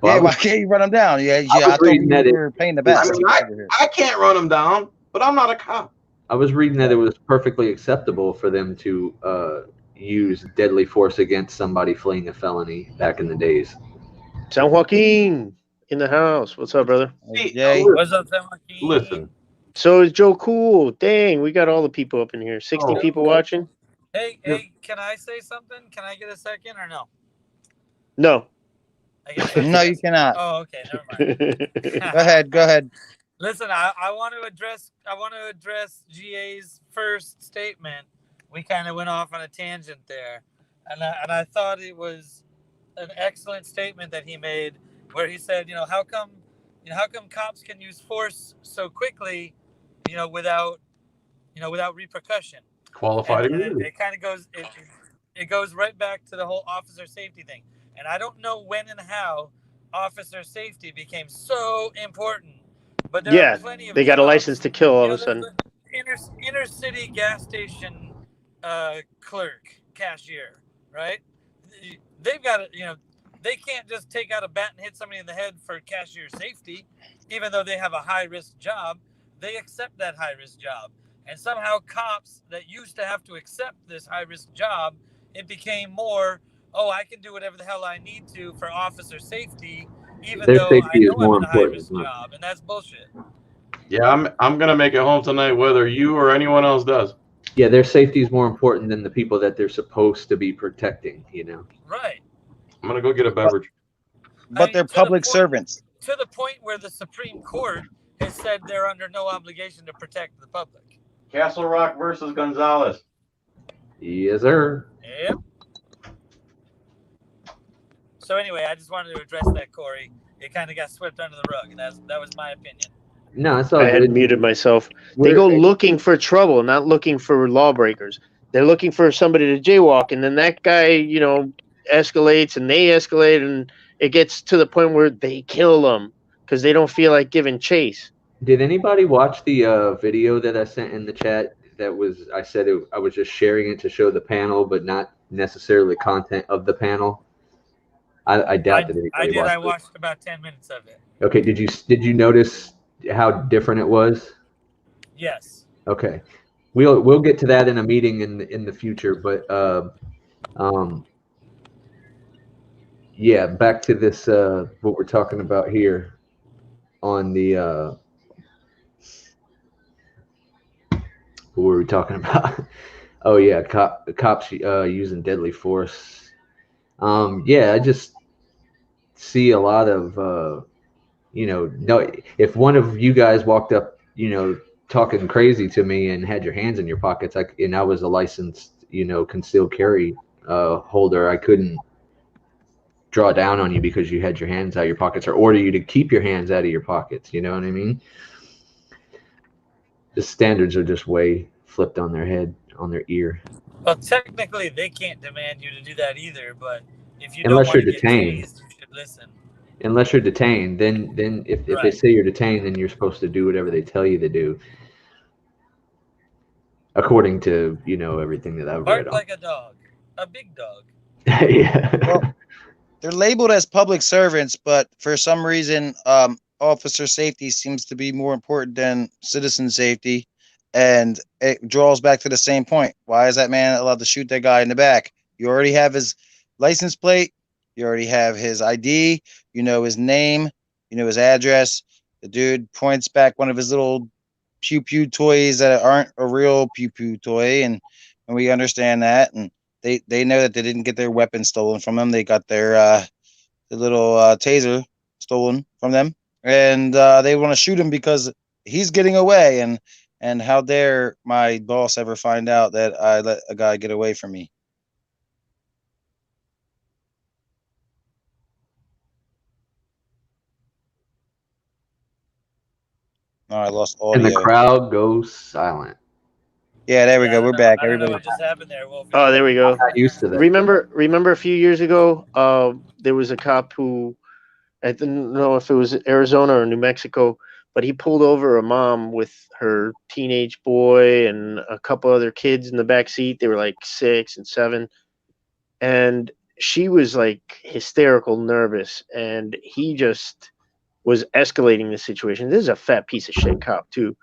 Well, Yeah, why can't you run him down? Yeah, I was I thought reading we that were paying the was, I best mean, over here. I can't run them down, but I'm not a cop. I was reading that it was perfectly acceptable for them to use deadly force against somebody fleeing a felony back in the days. San Joaquin in the house. What's up, brother? See, Jay, What's up, San Joaquin? listen. So is Joe Cool. Dang, we got all the people up in here. 60 Oh. people watching? Hey, can I say something? Can I get a second or no? No. I guess that's no, yes. you cannot. Oh, okay, never mind. Go ahead, go ahead. Listen, I want to address GA's first statement. We kind of went off on a tangent there, and I thought it was an excellent statement that he made, where he said, how come cops can use force so quickly, without repercussion. Qualified And immunity. it kind of goes it goes right back to the whole officer safety thing. And I don't know when and how officer safety became so important, but there are plenty of they got a jobs, license to kill all of a sudden. the inner city gas station clerk, cashier, right? They've got to, they can't just take out a bat and hit somebody in the head for cashier safety, even though they have a high risk job. They accept that high risk job. And somehow cops that used to have to accept this high risk job, it became more, I can do whatever the hell I need to for officer safety, even Their though I safety is know I'm more in a high important. risk job. And that's bullshit. Yeah, I'm gonna make it home tonight, whether you or anyone else does. Yeah, their safety is more important than the people that they're supposed to be protecting. Right. I'm gonna go get a beverage. But they're public servants. To the point where the Supreme Court has said they're under no obligation to protect the public. Castle Rock versus Gonzalez. Yes, sir. Yep. So anyway, I just wanted to address that, Corey. It kind of got swept under the rug, and that was my opinion. No, it's all I had good. muted myself. They go looking for trouble, not looking for lawbreakers. They're looking for somebody to jaywalk, and then that guy, escalates, and they escalate, and it gets to the point where they kill them because they don't feel like giving chase. Did anybody watch the video that I sent in the chat? I was just sharing it to show the panel, but not necessarily content of the panel. I doubt that anybody I did. I watched watched about 10 minutes of it. it. Okay, did you notice how different it was? Yes. Okay, we'll get to that in a meeting in the future, but yeah, back to this what we're talking about here on the what were we talking about? Oh yeah, cops using deadly force. Yeah, I just see a lot of no. If one of you guys walked up, talking crazy to me and had your hands in your pockets, and I was a licensed, concealed carry holder, I couldn't draw down on you because you had your hands out of your pockets, or order you to keep your hands out of your pockets. You know what I mean? The standards are just way flipped on their head, on their ear. Well, technically, they can't demand you to do that either. But if you Unless don't want you're to get detained. tased, you should listen. Unless you're detained, then if they Right. say you're detained, then you're supposed to do whatever they tell you to do, according to everything that I've read Bark on. like a dog, a big dog. Yeah. Well, they're labeled as public servants, but for some reason, officer safety seems to be more important than citizen safety, and it draws back to the same point. Why is that man allowed to shoot that guy in the back? You already have his license plate, you already have his ID, you know his name, you know his address. The dude points back one of his little pew pew toys that aren't a real pew pew toy, and we understand that, and they know that they didn't get their weapon stolen from them. They got their little taser stolen from them, and they want to shoot him because he's getting away. And how dare my boss ever find out that I let a guy get away from me? Oh, I lost audio. And the crowd goes silent. Yeah, there we Yeah, go. I We're don't know- back. I don't know Everybody. what just happened there, Wolfie. Oh, there we go. I'm not used to that. Remember a few years ago, there was a cop who, I didn't know if it was Arizona or New Mexico, but he pulled over a mom with her teenage boy and a couple other kids in the back seat. They were like 6 and 7, and she was like hysterical, nervous, and he just was escalating the situation. This is a fat piece of shit cop too,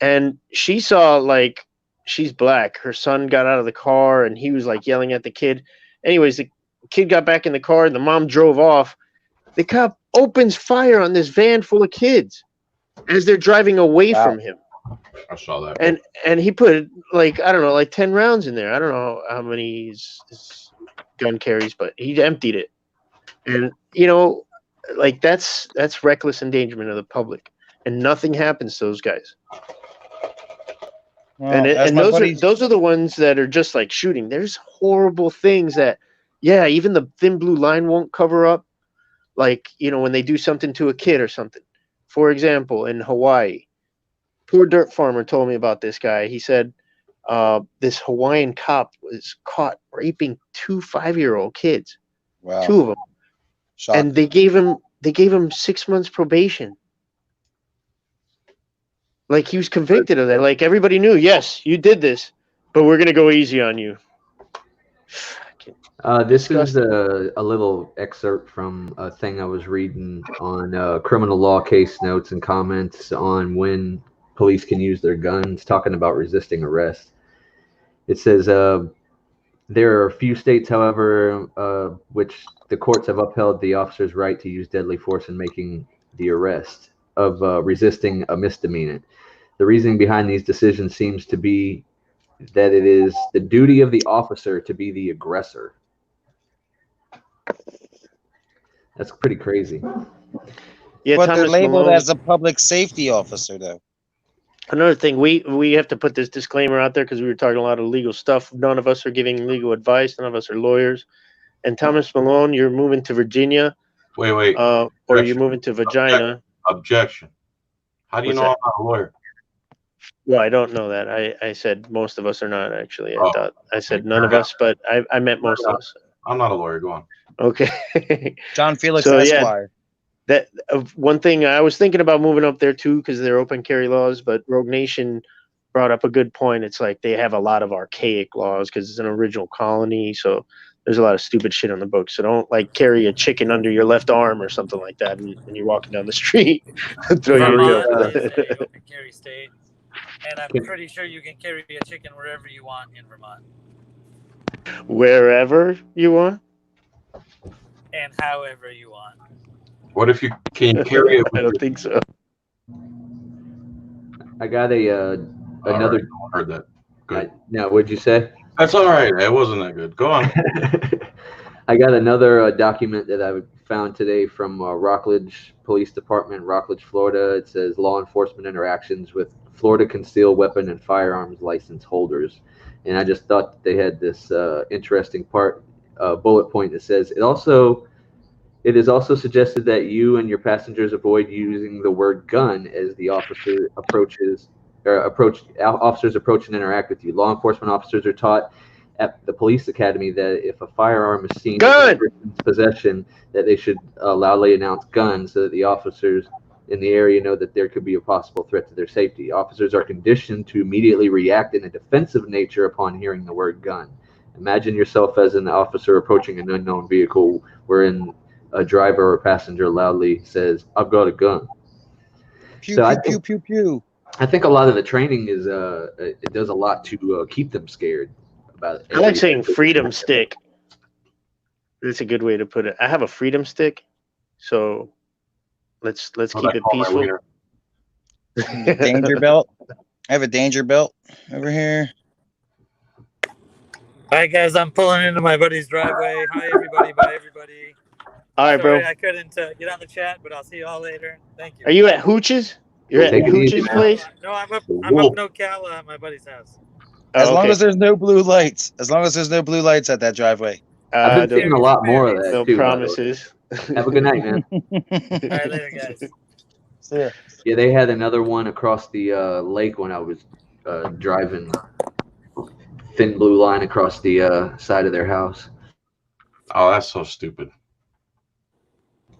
and she saw like she's black. Her son got out of the car and he was like yelling at the kid. Anyways, the kid got back in the car and the mom drove off. The cop opens fire on this van full of kids as they're driving away Wow. from him. I saw that. And he put like, I don't know, like 10 rounds in there. I don't know how many his gun carries, but he emptied it. And you know, like that's reckless endangerment of the public. And nothing happens to those guys. Well, And as my buddy, those are the ones that are just like shooting. There's horrible things that, yeah, even the thin blue line won't cover up. Like, you know, when they do something to a kid or something. For example, in Hawaii, poor dirt farmer told me about this guy. He said this Hawaiian cop was caught raping 2 5-year-old kids, wow, 2 of them, shocking. and they gave him 6 months probation. Like he was convicted of that. Like everybody knew, yes, you did this, but we're gonna go easy on you. This is a little excerpt from a thing I was reading on criminal law case notes and comments on when police can use their guns, talking about resisting arrest. It says there are a few states, however, which the courts have upheld the officer's right to use deadly force in making the arrest of resisting a misdemeanor. The reasoning behind these decisions seems to be that it is the duty of the officer to be the aggressor. That's pretty crazy. Yeah, But they're Thomas labeled Malone. as a public safety officer, though. Another thing, we have to put this disclaimer out there because we were talking a lot of legal stuff. None of us are giving legal advice. None of us are lawyers. And Thomas Malone, you're moving to Virginia, Wait. or you're Objection. moving to Vagina. Objection. How do you What's know that? I'm not a lawyer? Well, I don't know that. I said most of us are not actually. I said none of Fair us, but I meant most of us. I'm not a lawyer. Go on. Okay. John Felix So, yeah, Esquire. that one thing I was thinking about moving up there too because they're open carry laws, but Rogue Nation brought up a good point. It's like they have a lot of archaic laws because it's an original colony, so there's a lot of stupid shit on the books. So don't like carry a chicken under your left arm or something like that when you're walking down the street. Throw your Vermont real. is a open carry state, and I'm pretty sure you can carry a chicken wherever you want in Vermont Wherever you want. and however you want. What if you can carry it? I don't think so. I got another. Right. Heard that. Good. Now, what'd you say? That's all right. It wasn't that good. Go on. I got another document that I found today from Rockledge Police Department, Rockledge, Florida. It says law enforcement interactions with Florida concealed weapon and firearms license holders. And I just thought they had this interesting bullet point that says it is also suggested that you and your passengers avoid using the word gun as the officer officers approach and interact with you. Law enforcement officers are taught at the police academy that if a firearm is seen in a person's possession, that they should loudly announce gun so that the officers in the area know that there could be a possible threat to their safety. Officers are conditioned to immediately react in a defensive nature upon hearing the word gun. Imagine yourself as an officer approaching an unknown vehicle wherein a driver or passenger loudly says, "I've got a gun." Pew, pew, pew, pew. I think a lot of the training is it does a lot to keep them scared about it. I like saying freedom stick. That's a good way to put it. I have a freedom stick, so let's keep it peaceful. Danger belt. I have a danger belt over here. All right, guys, I'm pulling into my buddy's driveway. Hi, everybody. Bye, everybody. All right, Sorry, bro. I couldn't get on the chat, but I'll see you all later. Thank you. Are you at Hooch's? You're at Hooch's place? No, I'm up NoCal at my buddy's house. As long as there's no blue lights. As long as there's no blue lights at that driveway. I've been seeing a lot more of that no too. No promises. Have a good night, man. All right, later, guys. See ya. Yeah, they had another one across the lake when I was driving thin blue line across the side of their house. Oh, that's so stupid.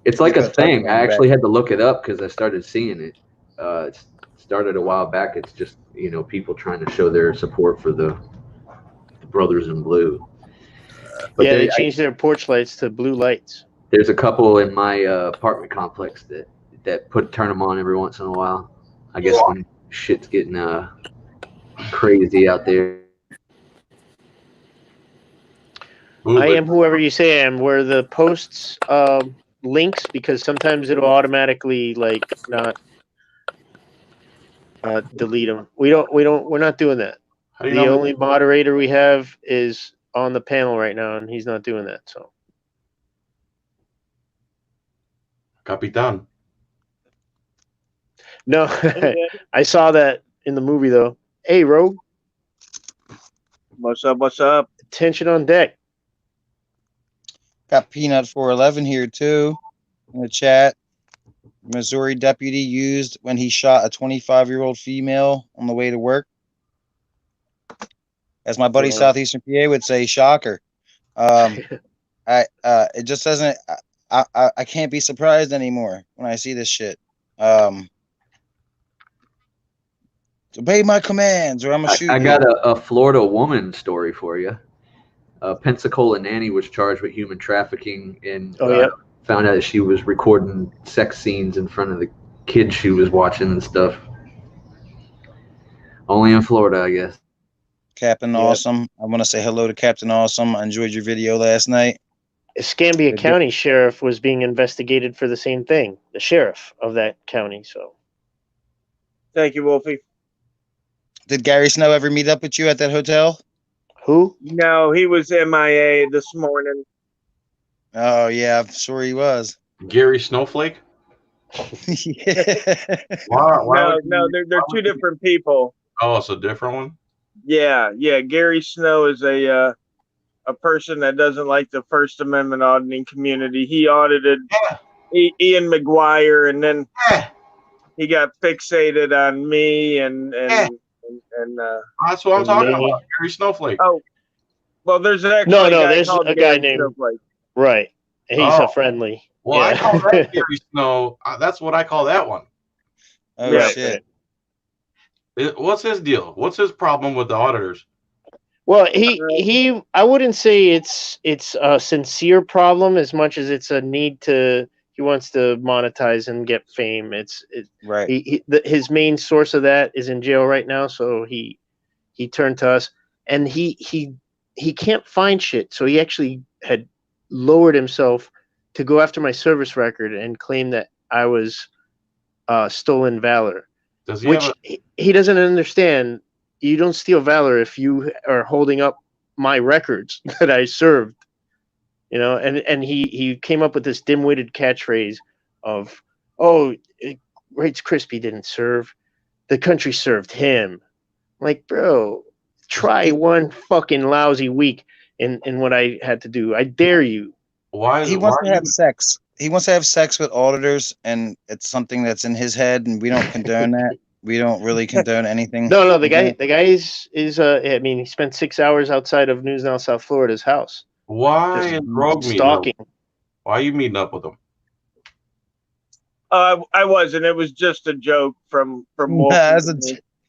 It's like a People talking thing. about I actually back. had to look it up because I started seeing it. It started a while back. It's just people trying to show their support for the brothers in blue. But Yeah, they changed their porch lights to blue lights. there's a couple in my apartment complex that turn them on every once in a while. I guess when shit's getting crazy out there. Ooh, I but am whoever you say I am. Where the posts links, because sometimes it'll automatically like not delete them. We're not doing that. how do you The know? only moderator we have is on the panel right now, and he's not doing that. So Capitan. no, I saw that in the movie though. Hey, Rogue, What's up? What's up? attention on deck. Got Peanut 411 here too in the chat. Missouri deputy used when he shot a 25-year-old female on the way to work. As my buddy Yeah. Southeastern PA would say, shocker. It just doesn't. I can't be surprised anymore when I see this shit. Obey my commands, or I'm gonna shoot I you. got a Florida woman story for you. A Pensacola nanny was charged with human trafficking and found out that she was recording sex scenes in front of the kids she was watching and stuff. Only in Florida, I guess. Captain Awesome. I want to say hello to Captain Awesome. I enjoyed your video last night. Escambia County sheriff was being investigated for the same thing. The sheriff of that county. So Thank you, Wolfie. Did Gary Snow ever meet up with you at that hotel? who? No, he was MIA this morning. Oh yeah, I'm sure he was. Gary Snowflake. Yeah. No, they're two different people. Oh, it's a different one. Yeah. Gary Snow is a person that doesn't like the First Amendment auditing community. He audited Ian McGuire, and then he got fixated on me and That's what I'm talking about. Gary Snowflake. Oh, well, there's actually there's called a Gary guy named Snowflake. right. He's a friendly. Well, I call that Gary Snow. That's what I call that one. Oh Yeah. shit. What's his deal? What's his problem with the auditors? Well, he I wouldn't say it's a sincere problem as much as it's a need to. He wants to monetize and get fame. Right. His main source of that is in jail right now, so he turned to us, and he can't find shit. So he actually had lowered himself to go after my service record and claim that I was stolen valor. Does he Which have he doesn't understand. You don't steal valor if you are holding up my records that I served, and he came up with this dim-witted catchphrase of, Rates Crispy didn't serve, the country served him. Like, bro, try one fucking lousy week in what I had to do. I dare you. why? He wants to have sex. He wants to have sex with auditors, and it's something that's in his head, and we don't condone that. We don't really condone anything. No, the guy is I mean, he spent 6 hours outside of News Now South Florida's house. Why Just is Rogue meeting up? stalking. Why are you meeting up with him? I wasn't. It was just a joke from Wolfie.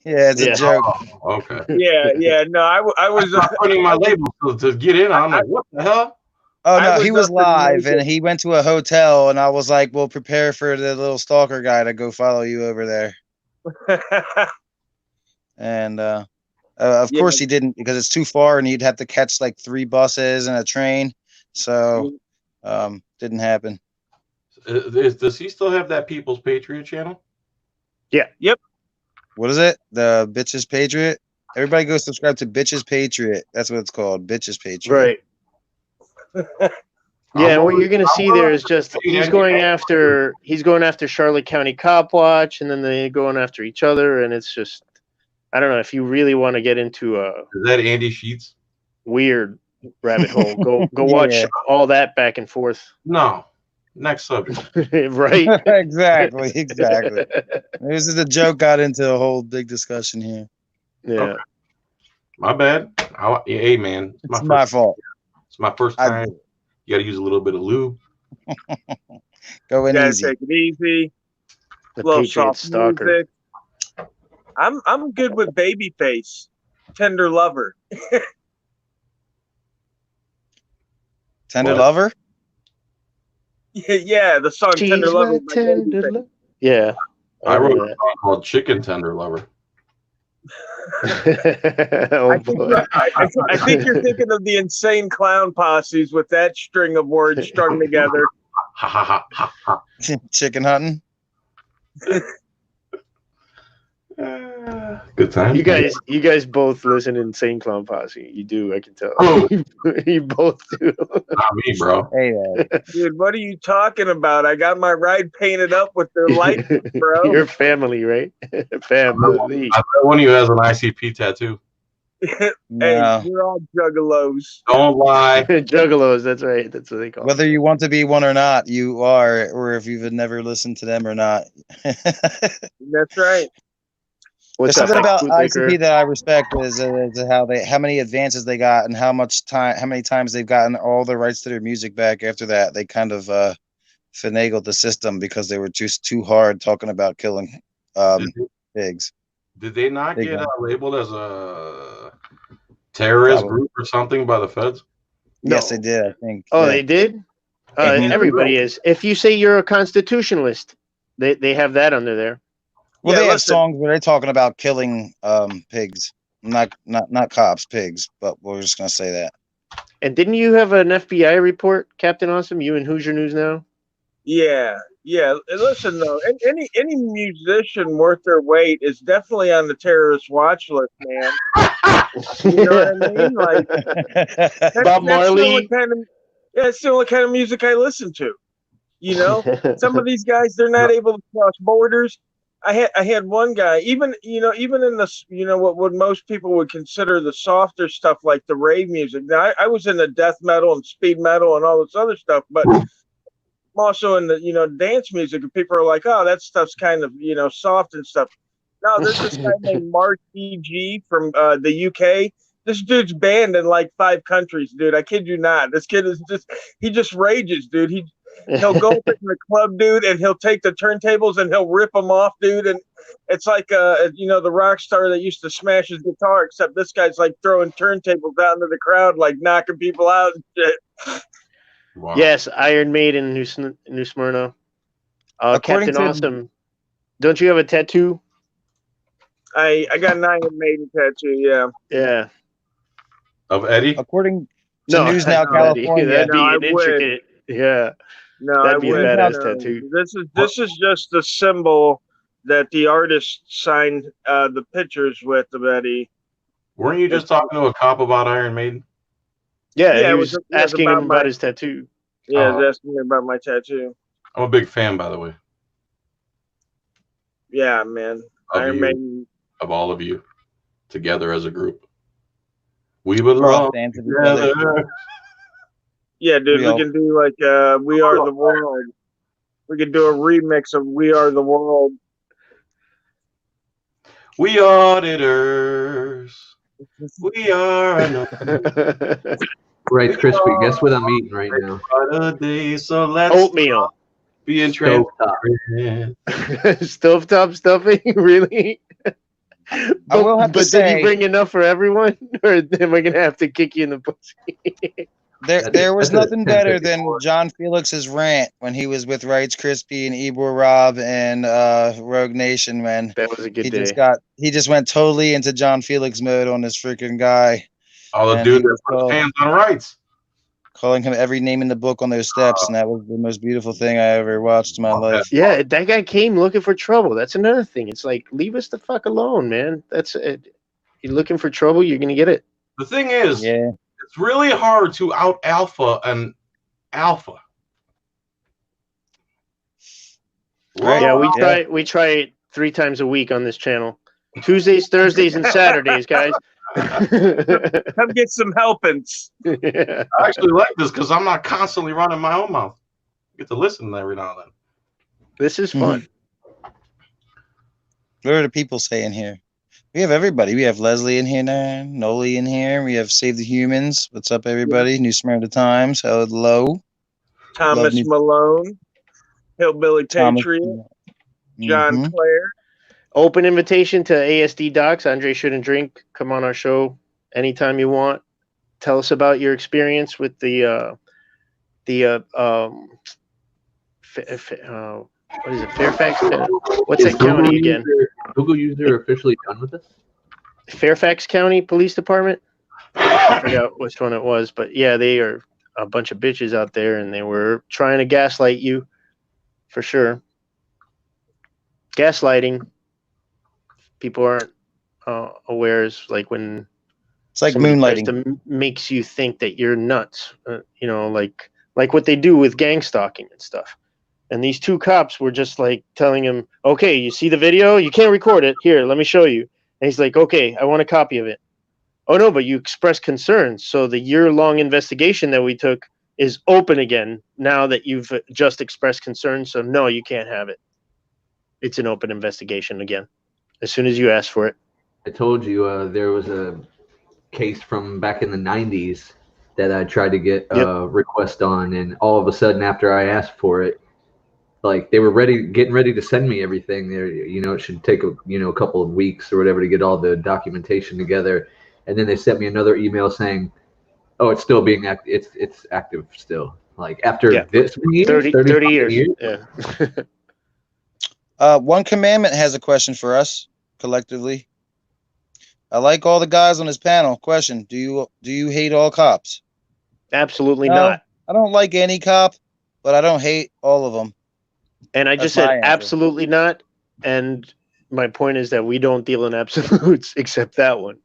It's a joke. Oh, okay. Yeah. No, I was I'm putting my label to get in. I'm like, what the hell? Oh no, I he was was up in live, Vegas. and he went to a hotel, and I was like, "Well, prepare for the little stalker guy to go follow you over there." And of Yeah. course he didn't, because it's too far, and he'd have to catch like 3 buses and a train. So didn't happen. Does he still have that People's Patriot channel? What is it? The Bitches Patriot? Everybody go subscribe to Bitches Patriot. That's what it's called. Bitches Patriot. Right. Yeah, and what you're going to see there is just he's going after Charlotte County Cop Watch, and then they're going after each other, and it's just, I don't know, if you really want to get into a Is that Andy Sheets? weird rabbit hole, go watch all that back and forth. No. Next subject. Right? Exactly. This is a joke, got into a whole big discussion here. Yeah. Okay. My bad. Hey, man. It's my fault. It's my first time. You got to use a little bit of lube. Go in Gotta easy. take it easy. The Little Patriot soft stalker. music. I'm good with Babyface, Tender Lover. Tender What? Lover? Yeah, the song She's Tender Lover. my by tender Babyface. love. Yeah. I wrote remember a song called Chicken Tender Lover. that. Oh, I think, boy. I think you're thinking of the Insane Clown Posses with that string of words strung together. Ha ha ha ha ha. Chicken hunting? Good time. You guys both listen to Insane Clown Posse. You do, I can tell. Oh. You both do. Not me, bro. Hey, Dude, what are you talking about? I got my ride painted up with their lights, bro. Your family, right? Family. I bet one of you has an ICP tattoo. Hey, no. we're all juggalos. Don't lie. Juggalos, that's right. That's what they call Whether them. you want to be one or not, you are, or if you've never listened to them or not. That's right. What's There's something up, about bootlicker? ICP that I respect is how many advances they got and how many times they've gotten all the rights to their music back after that. They kind of finagled the system because they were just too hard talking about killing pigs. Did they not Big get one. labeled as a terrorist Probably. group or something by the feds? Yes, No. they did. I think. Oh, yeah. they did? Mhm. Everybody is. If you say you're a constitutionalist, they have that under there. Well, Yeah, they have listen. songs where they're talking about killing pigs, not cops, pigs. But we're just gonna say that. And didn't you have an FBI report, Captain Awesome? You and Hoosier News Now? Yeah. And listen though, any musician worth their weight is definitely on the terrorist watch list, man. You know what I mean? Like Bob Marley. That's the only kind of music I listen to. You know, some of these guys, they're not able to cross borders. I had one guy, even in the what most people would consider the softer stuff like the rave music. Now I was in the death metal and speed metal and all this other stuff, but I'm also in the dance music, and people are like, oh, that stuff's kind of soft and stuff. No, there's this guy named Mark E.G. from the UK. This dude's banned in like 5 countries, dude. I kid you not. This kid is he just rages, dude. He'll go up in the club, dude, and he'll take the turntables and he'll rip them off, dude. And it's like the rock star that used to smash his guitar, except this guy's like throwing turntables out into the crowd, like knocking people out and shit. Wow. Yes, Iron Maiden, New Smyrna. According Captain to- Awesome. Don't you have a tattoo? I got an Iron Maiden tattoo, yeah. Yeah. Of Eddie? According to News Now no, Eddie. California, That'd be No, I an would. intricate. Yeah. No, That'd I be a wouldn't. badass No. tattoo. This is just the symbol that the artist signed the pictures with of Eddie. Weren't you just talking to a cop about Iron Maiden? Yeah, Yeah, he it was was asking about him about my- his tattoo. Yeah, Oh. he's asking me about my tattoo. I'm a big fan, by the way, Yeah, man. of Iron you, Maiden. of all of you, together as a group. We we're all belong fans of each other. together. Yeah, dude, Real. we can do like We Are the World. We could do a remix of We Are the World. We auditors. We are Rice Crispy. Guess what I'm eating right now? a day, so let's Oatmeal. be in Stovetop. Stovetop stuffing? Really? I will have to but did say- you bring enough for everyone? Or am I going to have to kick you in the pussy? There was That's a nothing better than 1054. John Felix's rant when he was with Rights Crispy and Ebor Rob and Rogue Nation, man. That was a good He day. just went totally into John Felix mode on this freaking guy, Oh, the And dude he that was puts called- hands on rights. calling him every name in the book on those steps, and that was the most beautiful thing I ever watched in my life. Yeah, that guy came looking for trouble. That's another thing. It's like, leave us the fuck alone, man. That's it. You're looking for trouble, you're going to get it. The thing is, Yeah, it's really hard to out alpha an alpha. Right. Yeah, Yeah. we try it 3 times a week on this channel. Tuesdays, Thursdays, and Saturdays, guys. Come get some helpings. Yeah. I actually like this because I'm not constantly running my own mouth. I get to listen every now and then. This is fun. what are the people saying here? We have everybody. We have Leslie in here now, Noli in here. We have Save the Humans. What's up, everybody? New Smyrna Times. Hello. Thomas Malone, Hillbilly Thomas. Patriot, John Clare. Open invitation to ASD Docs. Andre Shouldn't Drink. Come on our show anytime you want. Tell us about your experience with what is it, Fairfax? What's that county again? Google user officially done with this? Fairfax County Police Department. I forgot which one it was, but yeah, they are a bunch of bitches out there, and they were trying to gaslight you, for sure. Gaslighting. People aren't aware is like when it's like moonlighting to makes you think that you're nuts. Like what they do with gang stalking and stuff. And these two cops were just like telling him, "Okay, you see the video? You can't record it. Here, let me show you." And he's like, "Okay, I want a copy of it." "Oh no, but you expressed concerns. So the year-long investigation that we took is open again now that you've just expressed concerns. So no, you can't have it. It's an open investigation again. As soon as you ask for it." I told you there was a case from back in the 90s that I tried to get a request on, and all of a sudden after I asked for it, like they were getting ready to send me everything there. It should take a couple of weeks or whatever to get all the documentation together, and then they sent me another email saying, "Oh, it's still being it's active still." Like after this many years, 30 years. Yeah. One Commandment has a question for us collectively. I like all the guys on this panel. Question: Do you hate all cops? Absolutely not. I don't like any cop, but I don't hate all of them. And I just said absolutely not. And my point is that we don't deal in absolutes except that one.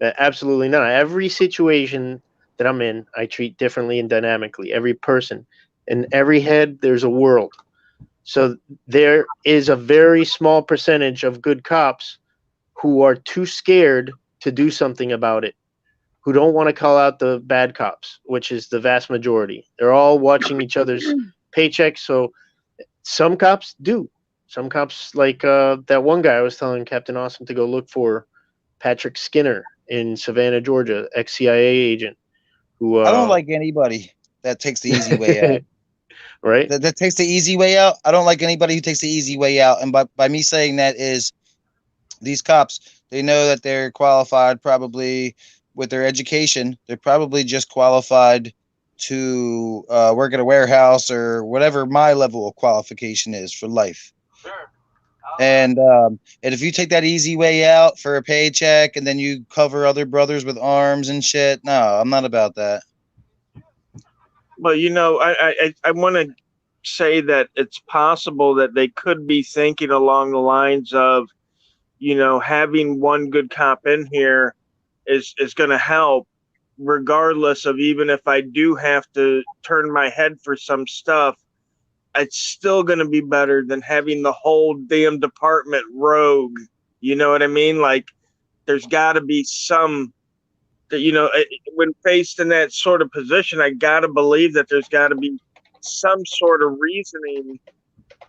Absolutely not. Every situation that I'm in, I treat differently and dynamically. Every person. In every head, there's a world. So there is a very small percentage of good cops who are too scared to do something about it, who don't want to call out the bad cops, which is the vast majority. They're all watching each other's paychecks. So some cops do. Some cops, like that one guy I was telling Captain Awesome to go look for, Patrick Skinner in Savannah, Georgia, ex-CIA agent. Who I don't like anybody that takes the easy way out. Right? That takes the easy way out. I don't like anybody who takes the easy way out. And by me saying that is these cops, they know that they're qualified probably with their education. They're probably just qualified to work at a warehouse or whatever my level of qualification is for life. Sure. And if you take that easy way out for a paycheck and then you cover other brothers with arms and shit, no, I'm not about that. Well, I want to say that it's possible that they could be thinking along the lines of, having one good cop in here is going to help, regardless of even if I do have to turn my head for some stuff. It's still going to be better than having the whole damn department rogue. You know what I mean? Like, there's got to be some, when faced in that sort of position, I got to believe that there's got to be some sort of reasoning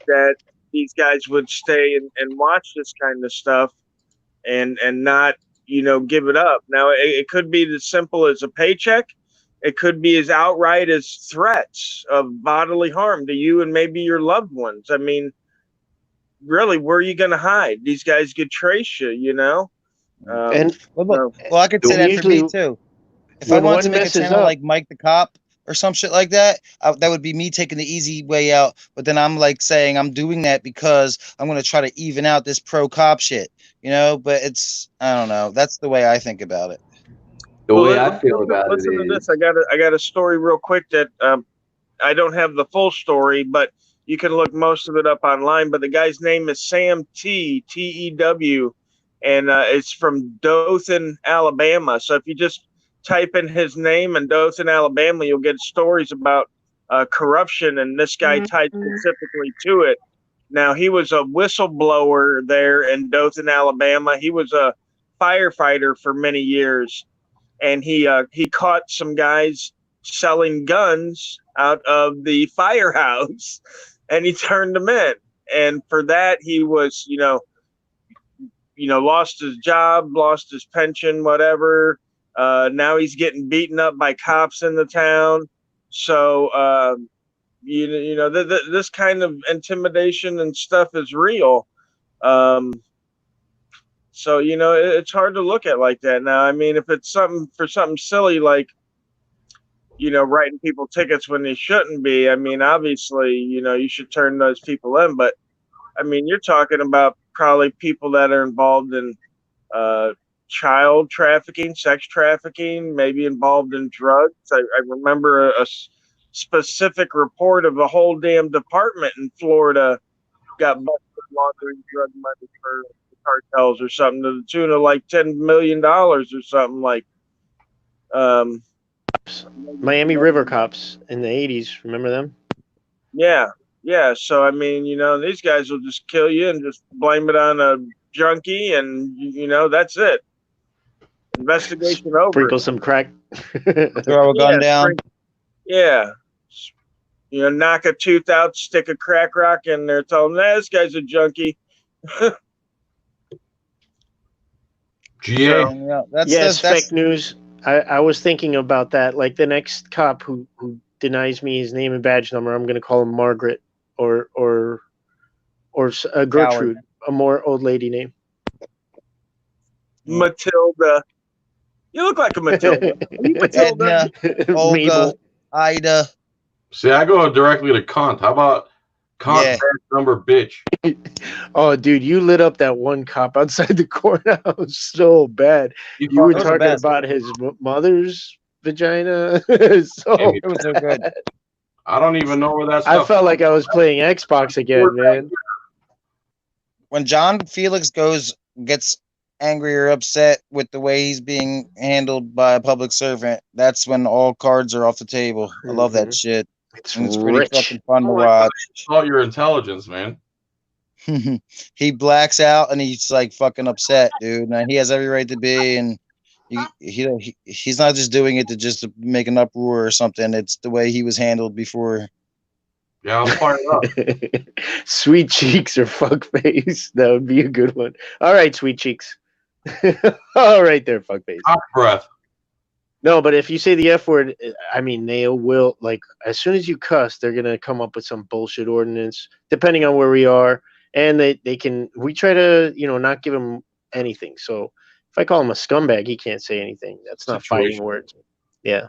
that these guys would stay and watch this kind of stuff and not, give it up. Now, it could be as simple as a paycheck. It could be as outright as threats of bodily harm to you and maybe your loved ones. I mean, really, where are you going to hide? These guys could trace you, Well, I could say that for me too. If I wanted to make a channel like Mike the Cop or some shit like that, that would be me taking the easy way out. But then I'm like saying I'm doing that because I'm going to try to even out this pro cop shit, But I don't know. That's the way I think about it. The way I feel about it is, listen to this. I got a story real quick that I don't have the full story, but you can look most of it up online. But the guy's name is Sam T.E.W., and it's from Dothan, Alabama. So if you just type in his name in Dothan, Alabama, you'll get stories about corruption, and this guy tied specifically to it. Now, he was a whistleblower there in Dothan, Alabama. He was a firefighter for many years. And he caught some guys selling guns out of the firehouse, and he turned them in. And for that, he was, lost his job, lost his pension, whatever. Now he's getting beaten up by cops in the town. So, this kind of intimidation and stuff is real. So, it's hard to look at like that. Now, I mean, if it's something silly like, writing people tickets when they shouldn't be, I mean, obviously, you should turn those people in. But, I mean, you're talking about probably people that are involved in child trafficking, sex trafficking, maybe involved in drugs. I remember a specific report of a whole damn department in Florida got busted laundering drug money for cartels or something to the tune of like $10 million or something like. Miami River cops in the 80s. Remember them? Yeah. So I mean, these guys will just kill you and just blame it on a junkie, and that's it. Investigation over. Sprinkle some crack. Throw a gun down. Yeah. Knock a tooth out, stick a crack rock in there, tell them, this guy's a junkie. GA. That's fake news. I was thinking about that. Like the next cop who denies me his name and badge number, I'm going to call him Margaret or Gertrude, a more old lady name. Matilda. You look like a Matilda. Are you Matilda? Edna, Olga, Ida. See, I go directly to cunt. How about cunt badge number bitch? Oh, dude, you lit up that one cop outside the courthouse so bad. You were talking about his mother's vagina. It was so good. I don't even know where that's. I felt like I was playing Xbox again, man. When John Felix gets angry or upset with the way he's being handled by a public servant, that's when all cards are off the table. I love that shit. It's pretty fucking fun to watch. All your intelligence, man. He blacks out and he's like fucking upset, dude. And he has every right to be, and he's not just doing it to just make an uproar or something. It's the way he was handled before. Yeah, I'll fire up. Sweet cheeks or fuck face. That would be a good one. All right, sweet cheeks. All right, there, fuck face. Hot breath. No, but if you say the F word, I mean, they will, like, as soon as you cuss, they're going to come up with some bullshit ordinance, depending on where we are. And we try to, not give him anything. So if I call him a scumbag, he can't say anything. That's not fighting words. Yeah.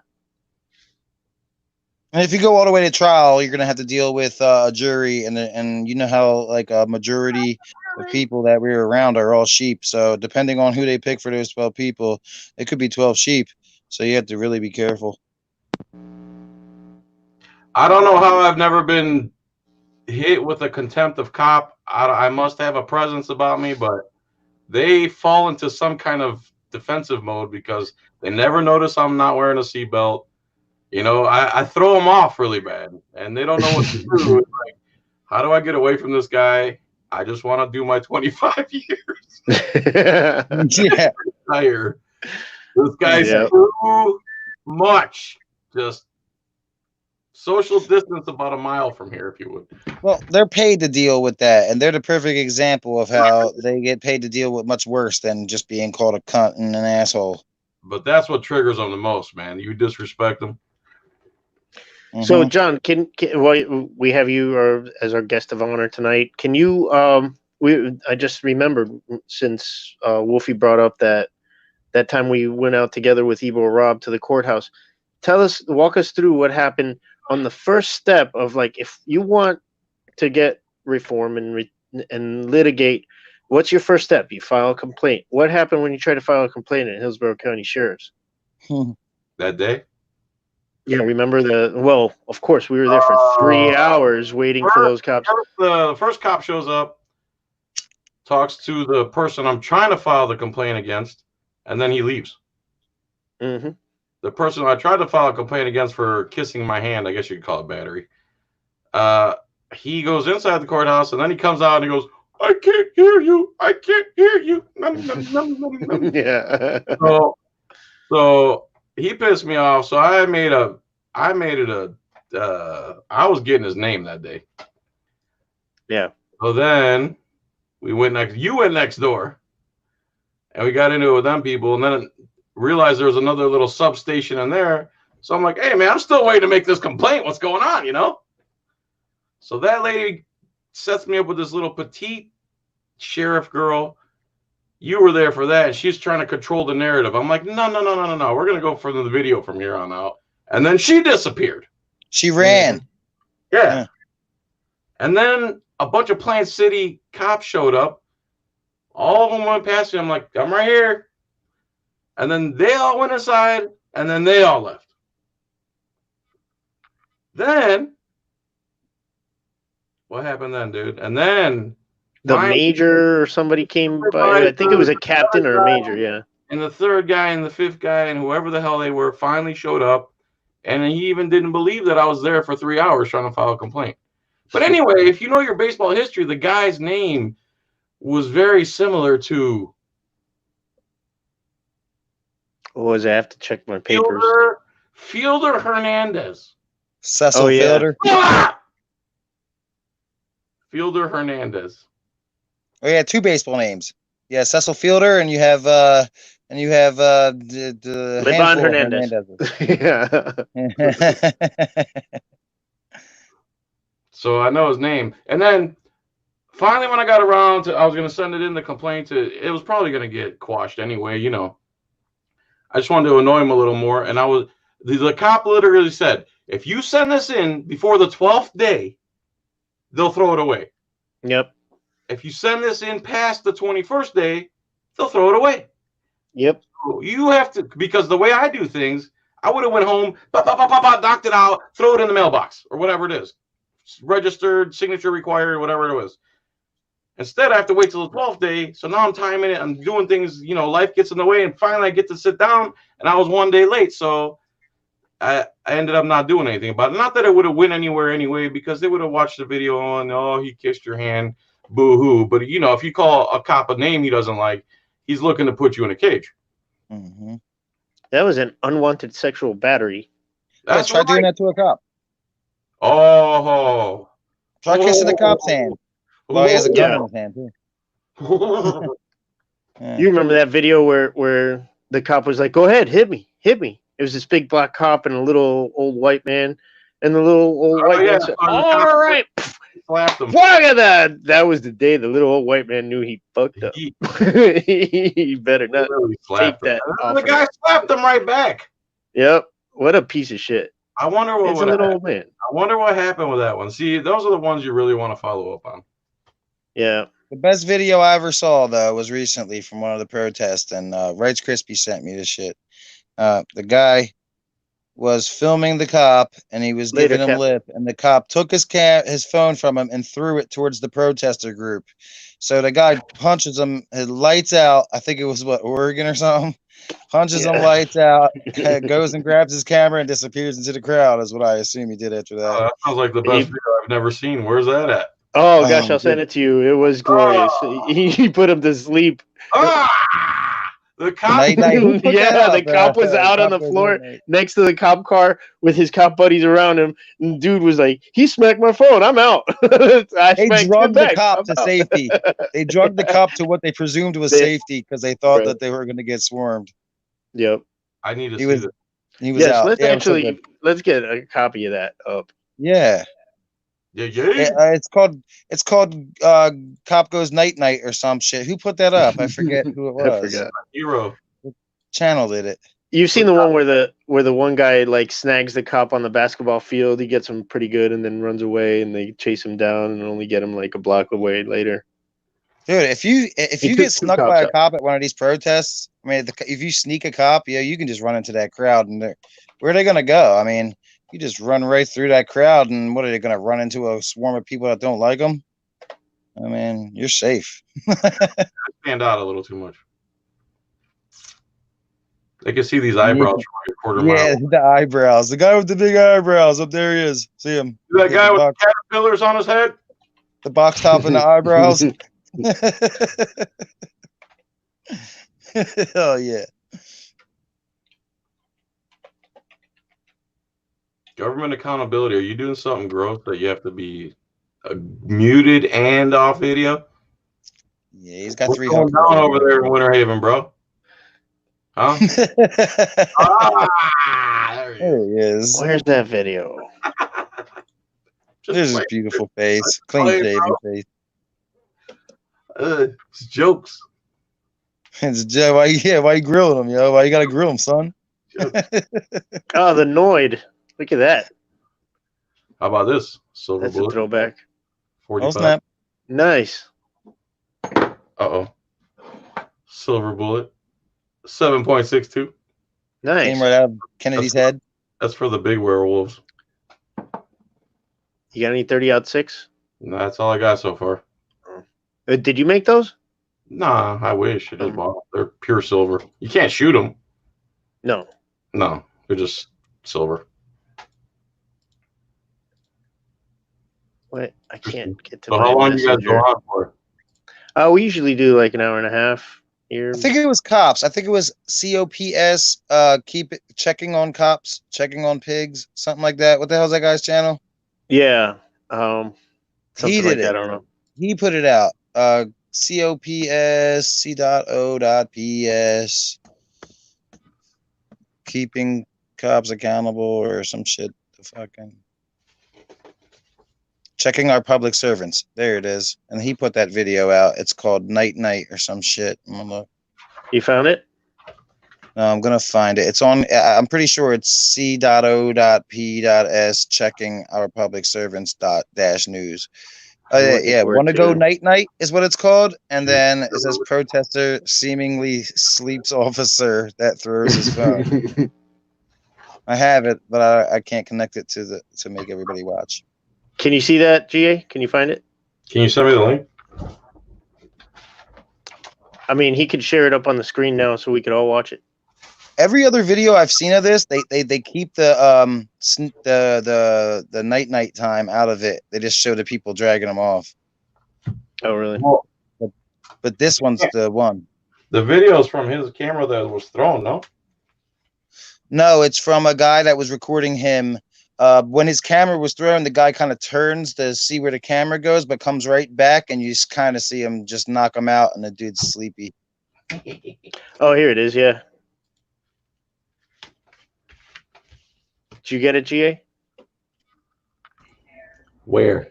And if you go all the way to trial, you're going to have to deal with a jury. And you know how, like, a majority of people that we're around are all sheep. So depending on who they pick for those 12 people, it could be 12 sheep. So you have to really be careful. I don't know how I've never been hit with a contempt of cop. I must have a presence about me, but they fall into some kind of defensive mode because they never notice I'm not wearing a seatbelt. I throw them off really bad, and they don't know what to do. It's like, how do I get away from this guy? I just want to do my 25 years. Yeah. Retire. This guy's too much. Just social distance about a mile from here, if you would. Well, they're paid to deal with that, and they're the perfect example of how they get paid to deal with much worse than just being called a cunt and an asshole. But that's what triggers them the most, man. You disrespect them. So, John, we have you as our guest of honor tonight. Can you? I just remembered since Wolfie brought up that time we went out together with Evo Rob to the courthouse. Walk us through what happened on the first step of, like, if you want to get reform and litigate, what's your first step? You file a complaint. What happened when you try to file a complaint at Hillsborough County Sheriff's? That day? Yeah, remember well, of course, we were there for 3 hours waiting for those cops. The first cop shows up, talks to the person I'm trying to file the complaint against, and then he leaves. Mm-hmm. The person I tried to file a complaint against for kissing my hand, I guess you could call it battery, he goes inside the courthouse, and then he comes out and he goes, I can't hear you. I can't hear you. Yeah. So he pissed me off. So I was getting his name that day. Yeah. So then you went next door. and we got into it with them people, and then realized there was another little substation in there. So I'm like, hey man, I'm still waiting to make this complaint. What's going on, you know? So that lady sets me up with this little petite sheriff girl. You were there for that. And she's trying to control the narrative. I'm like, no. We're going to go for the video from here on out. And then she disappeared. She ran. Yeah. And then a bunch of Plant City cops showed up. All of them went past me. I'm like, I'm right here. And then they all went inside, and then they all left. Then, what happened then, dude? And then the major or somebody came by. I think it was a captain or a major, yeah. And the third guy and the fifth guy and whoever the hell they were finally showed up. And he even didn't believe that I was there for 3 hours trying to file a complaint. But anyway, if you know your baseball history, the guy's name was very similar to. What was it? I have to check my papers. Fielder Hernandez. Cecil Fielder. Ah! Fielder Hernandez. Oh yeah, 2 baseball names. Yeah, Cecil Fielder, and you have the Levon Hernandez. Yeah. So I know his name. And then finally when I got around to, I was going to send it in the complaint it was probably going to get quashed anyway, you know. I just wanted to annoy him a little more. And the cop literally said, if you send this in before the 12th day, they'll throw it away. Yep. If you send this in past the 21st day, they'll throw it away. Yep. So you have to, because the way I do things, I would have went home, knocked it out, throw it in the mailbox or whatever it is. Registered, signature required, whatever it was. Instead, I have to wait till the 12th day. So now I'm timing it. I'm doing things, you know, life gets in the way. And finally, I get to sit down. And I was 1 day late. So I ended up not doing anything about it. Not that it would have went anywhere anyway, because they would have watched the video and, oh, he kissed your hand. Boo-hoo. But, you know, if you call a cop a name he doesn't like, he's looking to put you in a cage. Mm-hmm. That was an unwanted sexual battery. Try doing that to a cop. Oh. Try kissing the cop's hand. Well, he has a gun in his hand, too. You remember that video where the cop was like, go ahead, hit me. It was this big black cop and a little old white man. And the little old white man said, all right. Slapped him. Look at that. That was the day the little old white man knew he fucked up. He better not take that off. The guy slapped him right back. Yep. What a piece of shit. I wonder what it's a little old man. I wonder what happened with that one. See, those are the ones you really want to follow up on. Yeah. The best video I ever saw, though, was recently from one of the protests, and Rice Krispie sent me this shit. The guy was filming the cop, and he was giving him lip, and the cop took his phone from him and threw it towards the protester group. So the guy punches him, his lights out. I think it was, Oregon or something? Punches him, lights out, goes and grabs his camera and disappears into the crowd, is what I assume he did after that. That sounds like the best video I've never seen. Where's that at? Oh, gosh, I'll send it to you. It was glorious. He put him to sleep. The cop, the cop was out on the floor next to the cop car with his cop buddies around him. And dude was like, he smacked my phone. I'm out. They drugged the cop to safety. They drugged the cop to what they presumed was safety because they thought that they were going to get swarmed. Yep. I need to see this. He was out. Let's get a copy of that up. Yeah. It's called Cop Goes Night Night or some shit. Who put that up? I forget who it was. I forgot. Hero Channel did it. You've seen the one where the one guy like snags the cop on the basketball field. He gets him pretty good and then runs away, and they chase him down and only get him like a block away later. Dude, if you get snuck by a cop at one of these protests, I mean, if you sneak a cop, you can just run into that crowd, and where are they gonna go? I mean, you just run right through that crowd, and what are they going to run into a swarm of people that don't like them? I mean, you're safe. I stand out a little too much. They can see these eyebrows from like a quarter mile. Yeah, the eyebrows. The guy with the big eyebrows up there, he is. See him? That guy with the caterpillars on his head. The box top and the eyebrows. Oh yeah. Government accountability. Are you doing something gross that you have to be muted and off video? Yeah, he's got What's 3 going hookers. down over there in Winter Haven, bro? Huh? There he There is. he is. Where's that video? Just There's his play. beautiful face, Play, clean shaven face. It's jokes. It's Joe. Why you grilling him, yo? Why you gotta grill him, son? Jokes. Oh, the Noid. Look at that. How about this? Silver That's a bullet, throwback. 45. Oh snap! Nice. Uh-oh. Silver bullet, 7.62. Nice. Came right out of Kennedy's head. That's for the big werewolves. You got any 30-06? No, that's all I got so far. Did you make those? Nah, I wish. I just bought them. They're pure silver. You can't shoot them. No. No, they're just silver. What? I can't get to So my how long you guys messenger. go on for? We usually do like an hour and a half here. I think it was cops. I think it was COPS. Checking on cops, checking on pigs, something like that. What the hell's that guy's channel? Yeah. He Something did like it. that. I don't know. He put it out. COPS C.O.PS. Keeping cops accountable or some shit. The fucking checking our public servants. There it is. And he put that video out. It's called Night Night or some shit. I'm gonna look. You found it? No, I'm gonna find it. It's on. I'm pretty sure it's C.O.P.S. checking our public servants dash news. Yeah, want to go night night is what it's called, and then it says protester seemingly sleeps officer that throws his phone. I have it, but I can't connect it to make everybody watch. Can you see that, GA? Can you find it? Can you send me the link? I mean, he could share it up on the screen now so we could all watch it. Every other video I've seen of this, they keep the night time out of it. They just show the people dragging them off. Oh, really? But this one's the one. The video's from his camera that was thrown, no? No, it's from a guy that was recording him. When his camera was thrown, the guy kind of turns to see where the camera goes, but comes right back, and you just kind of see him just knock him out, and the dude's sleepy. Oh, here it is. Yeah. Did you get it, GA? Where?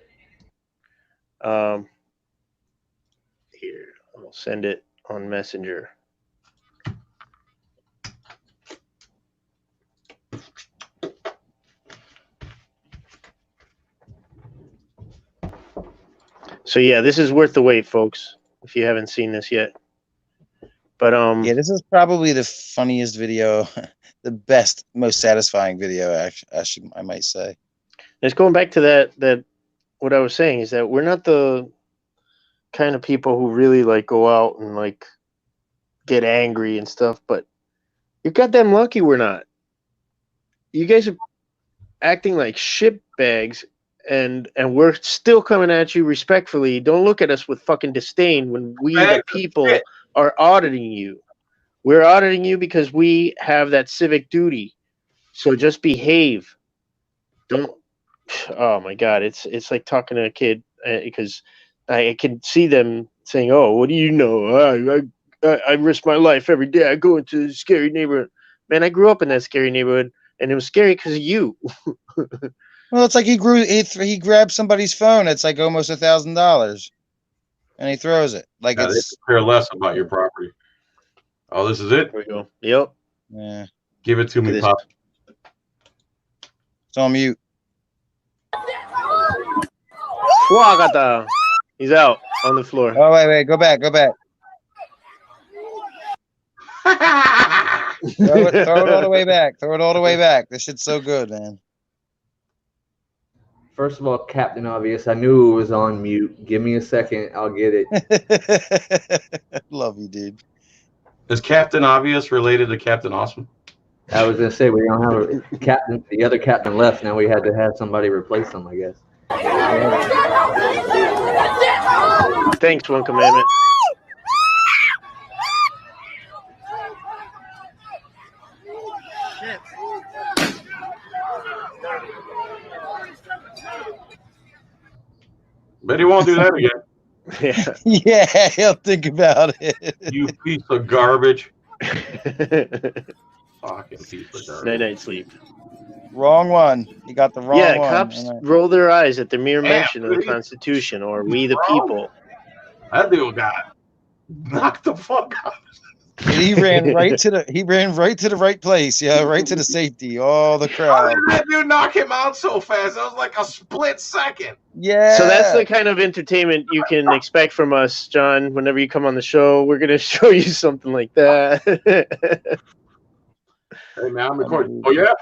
Here, I'll send it on Messenger. So yeah, this is worth the wait, folks, if you haven't seen this yet. But yeah, this is probably the funniest video, the best, most satisfying video, actually, I might say. it's going back to that what I was saying is that we're not the kind of people who really like go out and like get angry and stuff, but you're goddamn lucky we're not. You guys are acting like shitbags, and we're still coming at you respectfully. Don't look at us with fucking disdain when we, the people, are auditing you. We're auditing you because we have that civic duty. So just behave. Don't. Oh my God, it's like talking to a kid because I can see them saying, "Oh, what do you know? I risk my life every day. I go into a scary neighborhood." Man, I grew up in that scary neighborhood, and it was scary because of you. Well, it's like he grabbed somebody's phone. It's like almost $1,000, and he throws it. Like Yeah, it's they care less about your property. Oh, this is it? There we go. Yep. yeah. Give it to me, This- Pop. It's on mute. Swagata. He's out on the floor. Oh wait, go back. Throw it all the way back. Throw it all the way back. This shit's so good, man. First of all, Captain Obvious, I knew it was on mute. Give me a second, I'll get it. Love you, dude. Is Captain Obvious related to Captain Awesome? I was gonna say we don't have a captain. The other captain left. Now we had to have somebody replace him, I guess. Thanks, One Commandment. Bet he won't do that again. Yeah. Yeah, he'll think about it. You piece of garbage. Fucking piece of garbage. Night sleep. Wrong one. You got the wrong Yeah, one. cops roll their eyes at the mere Damn, mention of the dude, Constitution or we the bro. people. That dude got knocked the fuck out. And he ran right to the right place. Yeah, right to the safety. All the How crowd. did that dude knock him out so fast? That was like a split second. Yeah. So that's the kind of entertainment you can expect from us, John. Whenever you come on the show, we're gonna show you something like that. Hey man, I'm recording. Oh yeah.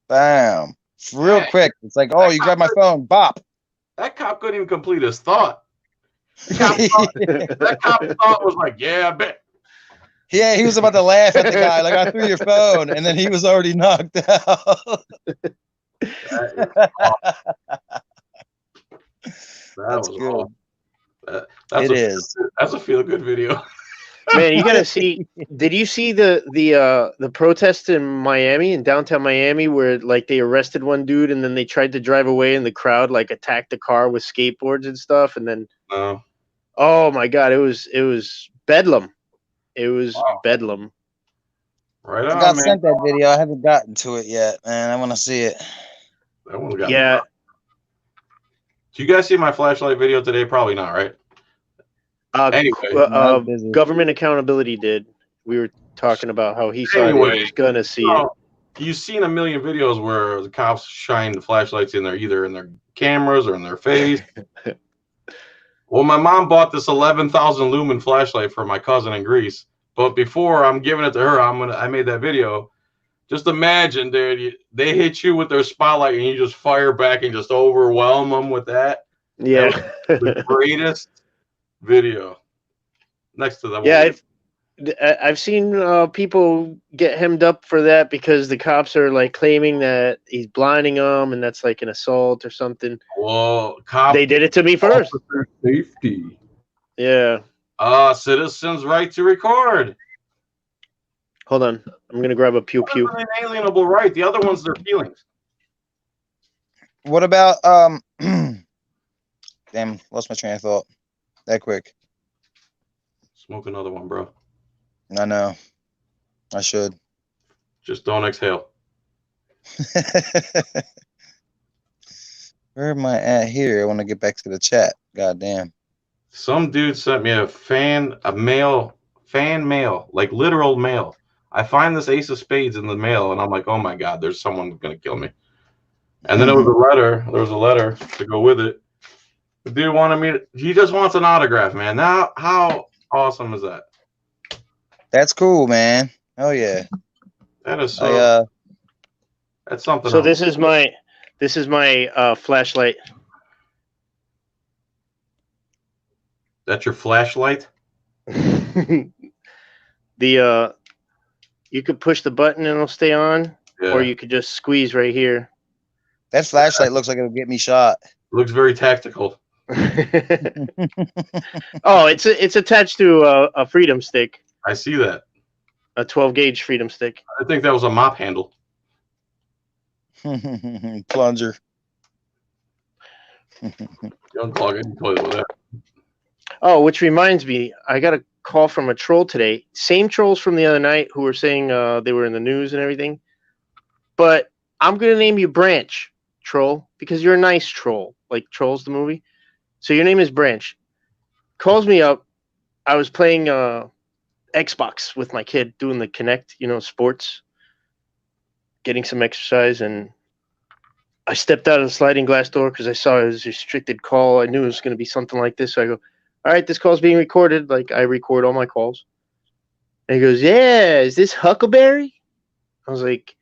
Bam. Real quick. It's like, oh, you grabbed my phone. Bop. That cop couldn't even complete his thought. That cop thought was like, yeah, I bet. Yeah, he was about to laugh at the guy, like I threw your phone, and then he was already knocked out. That's good. That's it is. That's a feel good video. Man, you gotta see. Did you see the protest in Miami, in downtown Miami, where like they arrested one dude and then they tried to drive away and the crowd like attacked the car with skateboards and stuff, and then oh my god, it was bedlam. It was bedlam. Right I on, got man. sent that video. I haven't gotten to it yet, man. I want to see it. That one got Yeah. me. Do you guys see my flashlight video today? Probably not, right? Anyway, government accountability did. We were talking about how he said he was gonna see it. You've seen a million videos where the cops shine the flashlights in there, either in their cameras or in their face. Well, my mom bought this 11,000 lumen flashlight for my cousin in Greece, but before I'm giving it to her, I made that video. Just imagine, dude, they hit you with their spotlight and you just fire back and just overwhelm them with that. Yeah, that was the greatest video. Next to that, yeah, I've seen people get hemmed up for that because the cops are like claiming that he's blinding them and that's like an assault or something. Well, they did it to me first. Safety. Yeah. Citizens' right to record. Hold on, I'm gonna grab a pew pew. That's an inalienable right. The other one's their feelings. What about damn, lost my train of thought. That quick. Smoke another one, bro. I know. I should. Just don't exhale. Where am I at here? I want to get back to the chat. God damn. Some dude sent me a fan mail, like literal mail. I find this ace of spades in the mail, and I'm like, oh my god, there's someone gonna kill me. And then it was a letter. There was a letter to go with it. The dude wanted me to, he just wants an autograph, man. Now, how awesome is that? That's cool, man. Oh yeah. That is so. That's something. So this is my flashlight. That's your flashlight. You could push the button and it'll stay on, or you could just squeeze right here. That flashlight looks like it'll get me shot. Looks very tactical. Oh, it's attached to a freedom stick. I see that. A 12-gauge freedom stick. I think that was a mop handle. Plunger. Don't clog any toilet with that. Oh, which reminds me, I got a call from a troll today. Same trolls from the other night who were saying they were in the news and everything. But I'm going to name you Branch, troll, because you're a nice troll, like Trolls the movie. So your name is Branch. Calls me up. I was playing Xbox with my kid, doing the Connect, sports, getting some exercise, and I stepped out of the sliding glass door because I saw it was a restricted call. I knew it was going to be something like this. So I go, all right, this call's being recorded. Like, I record all my calls. And he goes, yeah, is this Huckleberry? I was like,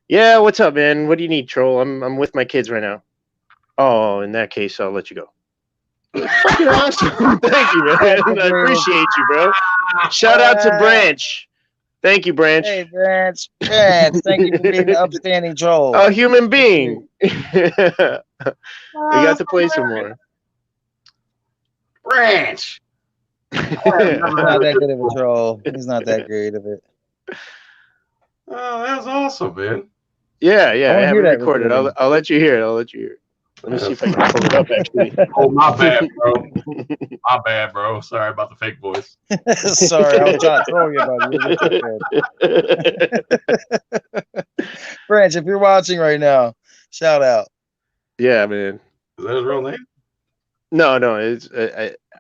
yeah, what's up, man? What do you need, troll? I'm with my kids right now. Oh, in that case, I'll let you go. Fucking awesome. Thank you, man. I appreciate you, bro. Shout out to Branch. Thank you, Branch. Hey, Branch. Branch, thank you for being an upstanding troll. A human being. We got to play some more. Branch. He's not that good of a troll. He's not that great of it. Oh, that was awesome, man. Yeah, I haven't that recorded. I'll let you hear it. Let me see if I can pull it up, actually. Oh, my bad, bro. My bad, bro. Sorry about the fake voice. Sorry, I was trying to troll you, buddy. Branch, if you're watching right now, shout out. Yeah, man. Is that his real name? No, it's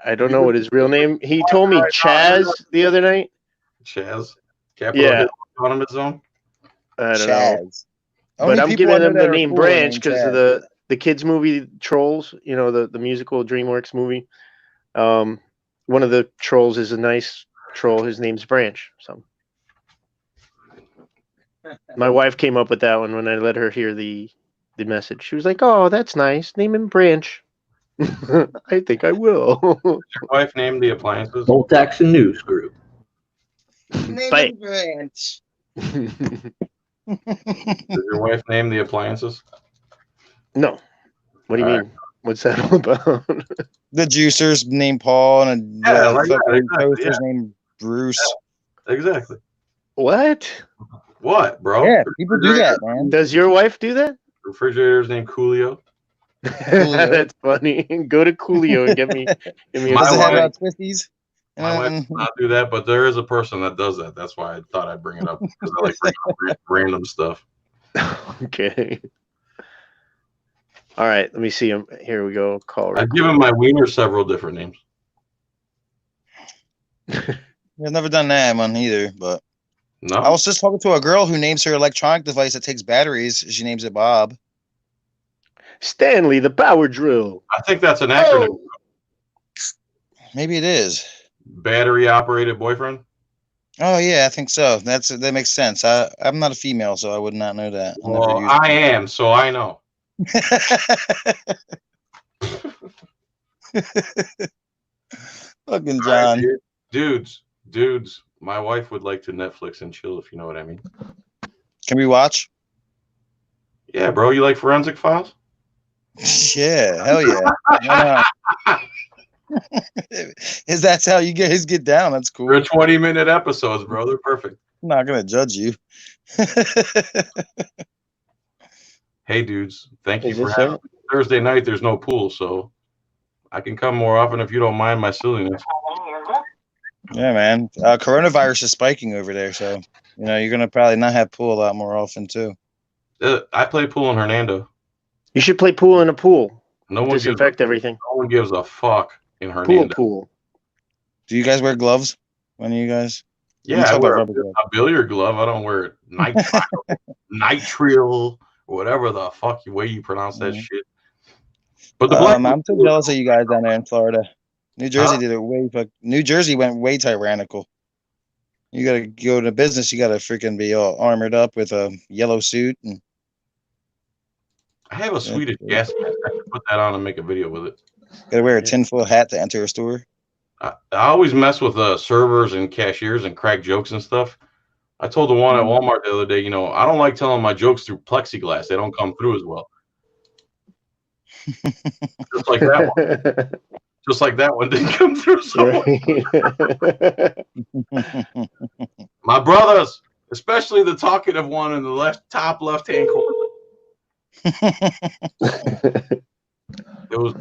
I don't know what his real name. He told me Chaz the other night. Chaz. Capital Yeah. Hill Autonomous Zone. I don't know. Chaz. But Only I'm people I giving know him that the are name cool are Branch named because of Chaz. the kids movie Trolls. You know, the musical DreamWorks movie. One of the trolls is a nice troll. His name's Branch. So my wife came up with that one when I let her hear the message. She was like, "Oh, that's nice. Name him Branch." I think I will. Your wife named the appliances. Bolt Action News Group. Name Fight. it Branch. Did your wife name the appliances? No. What do you All mean? What's that all about? The juicer's named Paul, and Yeah, the like that, fucking exactly, toaster's named Bruce. Exactly. What? What, bro? Yeah, people do that, man. Does your wife do that? Refrigerator's named Coolio. That's funny. Go to Coolio and get me a My Does it have wife- Twisties? My wife does not do that, but there is a person that does that. That's why I thought I'd bring it up because I like bringing up random stuff. Okay. All right. Let me see him. Here we go. Call. I've given my wiener several different names. I've never done that one either, but No, I was just talking to a girl who names her electronic device that takes batteries. She names it Bob. Stanley, the power drill. I think that's an acronym. Oh. Maybe it is. Battery operated boyfriend. Oh yeah, I think so. That makes sense. I'm not a female, so I would not know that. I never Well, used I am, so I know. Fucking All right, John. dudes. My wife would like to Netflix and chill, if you know what I mean. Can we watch? Yeah, bro. You like Forensic Files? Yeah, hell yeah. Why not? Is that how you guys get down? That's cool. They're 20-minute episodes, bro. They're perfect. I'm not gonna judge you. Hey, dudes. Thank you Is for this having it? me. Thursday night, there's no pool, so I can come more often if you don't mind my silliness. Yeah, man. Coronavirus is spiking over there, so you're gonna probably not have pool a lot more often too. I play pool in Hernando. You should play pool in a pool. No one Disinfect everything. No one gives a fuck in Hernando. Pool. Do you guys wear gloves? One of you guys? Yeah, I talking wear about a rubber gloves. billiard glove. I don't wear nitrile, whatever the fuck way you pronounce that shit. But the black I'm so jealous of you guys down there in Florida. New Jersey did it way. New Jersey went way tyrannical. You gotta go to business. You gotta freaking be all armored up with a yellow suit and. I have a Swedish gas mask. I can put that on and make a video with it. Gotta wear a tinfoil hat to enter a store. I always mess with servers and cashiers and crack jokes and stuff. I told the one at Walmart the other day, I don't like telling my jokes through plexiglass. They don't come through as well. Just like that one. Just like that one didn't come through so well. My brothers, especially the talkative one in the top left-hand corner.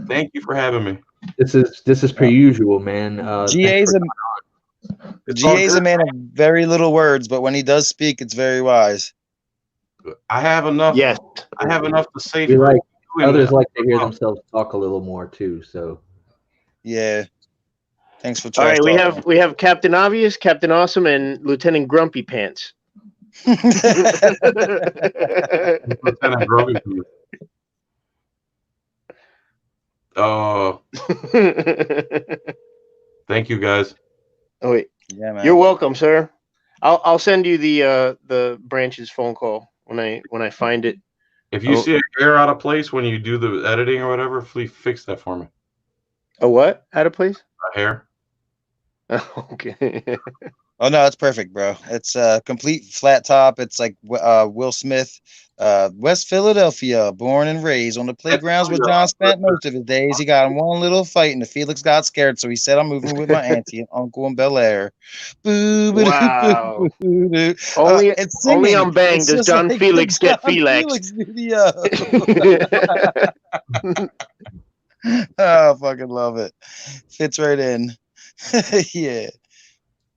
Thank you for having me. This is per usual, man. GA's a man of very little words, but when he does speak, it's very wise. I have enough. Yes. I have enough to say. Others like to hear themselves talk a little more too. So. Yeah. Thanks for All trying. right, we have Captain Obvious, Captain Awesome, and Lieutenant Grumpy Pants. Lieutenant Grumpy Pants. Thank you guys. Oh wait. Yeah, man. You're welcome, sir. I'll send you the Branch's phone call when I find it. If you see a hair out of place when you do the editing or whatever, please fix that for me. A what? Out of place? A hair. Okay. Oh no, it's perfect, bro. It's a complete flat top. It's like Will Smith, West Philadelphia, born and raised on the playgrounds where John spent most of his days. He got in one little fight, and Felix got scared, so he said, "I'm moving with my auntie and uncle in Bel Air." Wow. Only on Bang does John Felix get Felix. Oh, fucking love it. Fits right in. Yeah.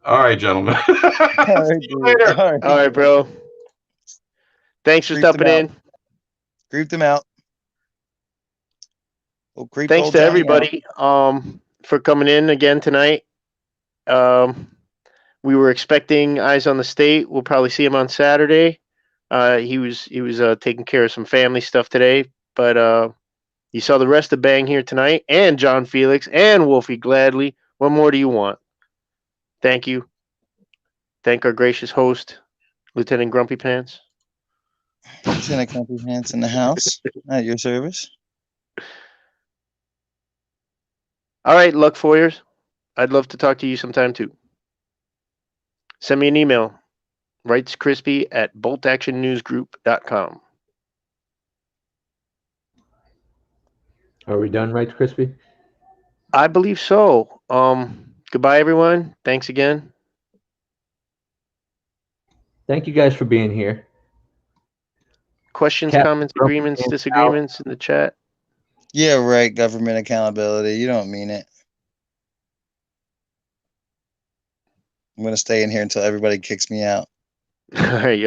All right, gentlemen. All right, See you dude. later. All right. All right, bro. Thanks for Creep them stopping out. in. Creep them out. We'll creep Thanks old to Johnny out. everybody for coming in again tonight. We were expecting Eyes on the State. We'll probably see him on Saturday. He was taking care of some family stuff today, but you saw the rest of B.A.N.G here tonight, and John Felix and Wolfie Gladly. What more do you want? Thank you. Thank our gracious host, Lieutenant Grumpy Pants. Lieutenant Grumpy Pants in the house. At your service. All right, Luck Foyers. I'd love to talk to you sometime too. Send me an email. writescrispy@boltactionnewsgroup.com. Are we done, Rights Crispy? I believe so. Goodbye, everyone. Thanks again. Thank you guys for being here. Questions, Captain comments, Grumpy agreements, Pants disagreements in the chat. Yeah, right. Government accountability. You don't mean it. I'm gonna stay in here until everybody kicks me out. All right, y'all.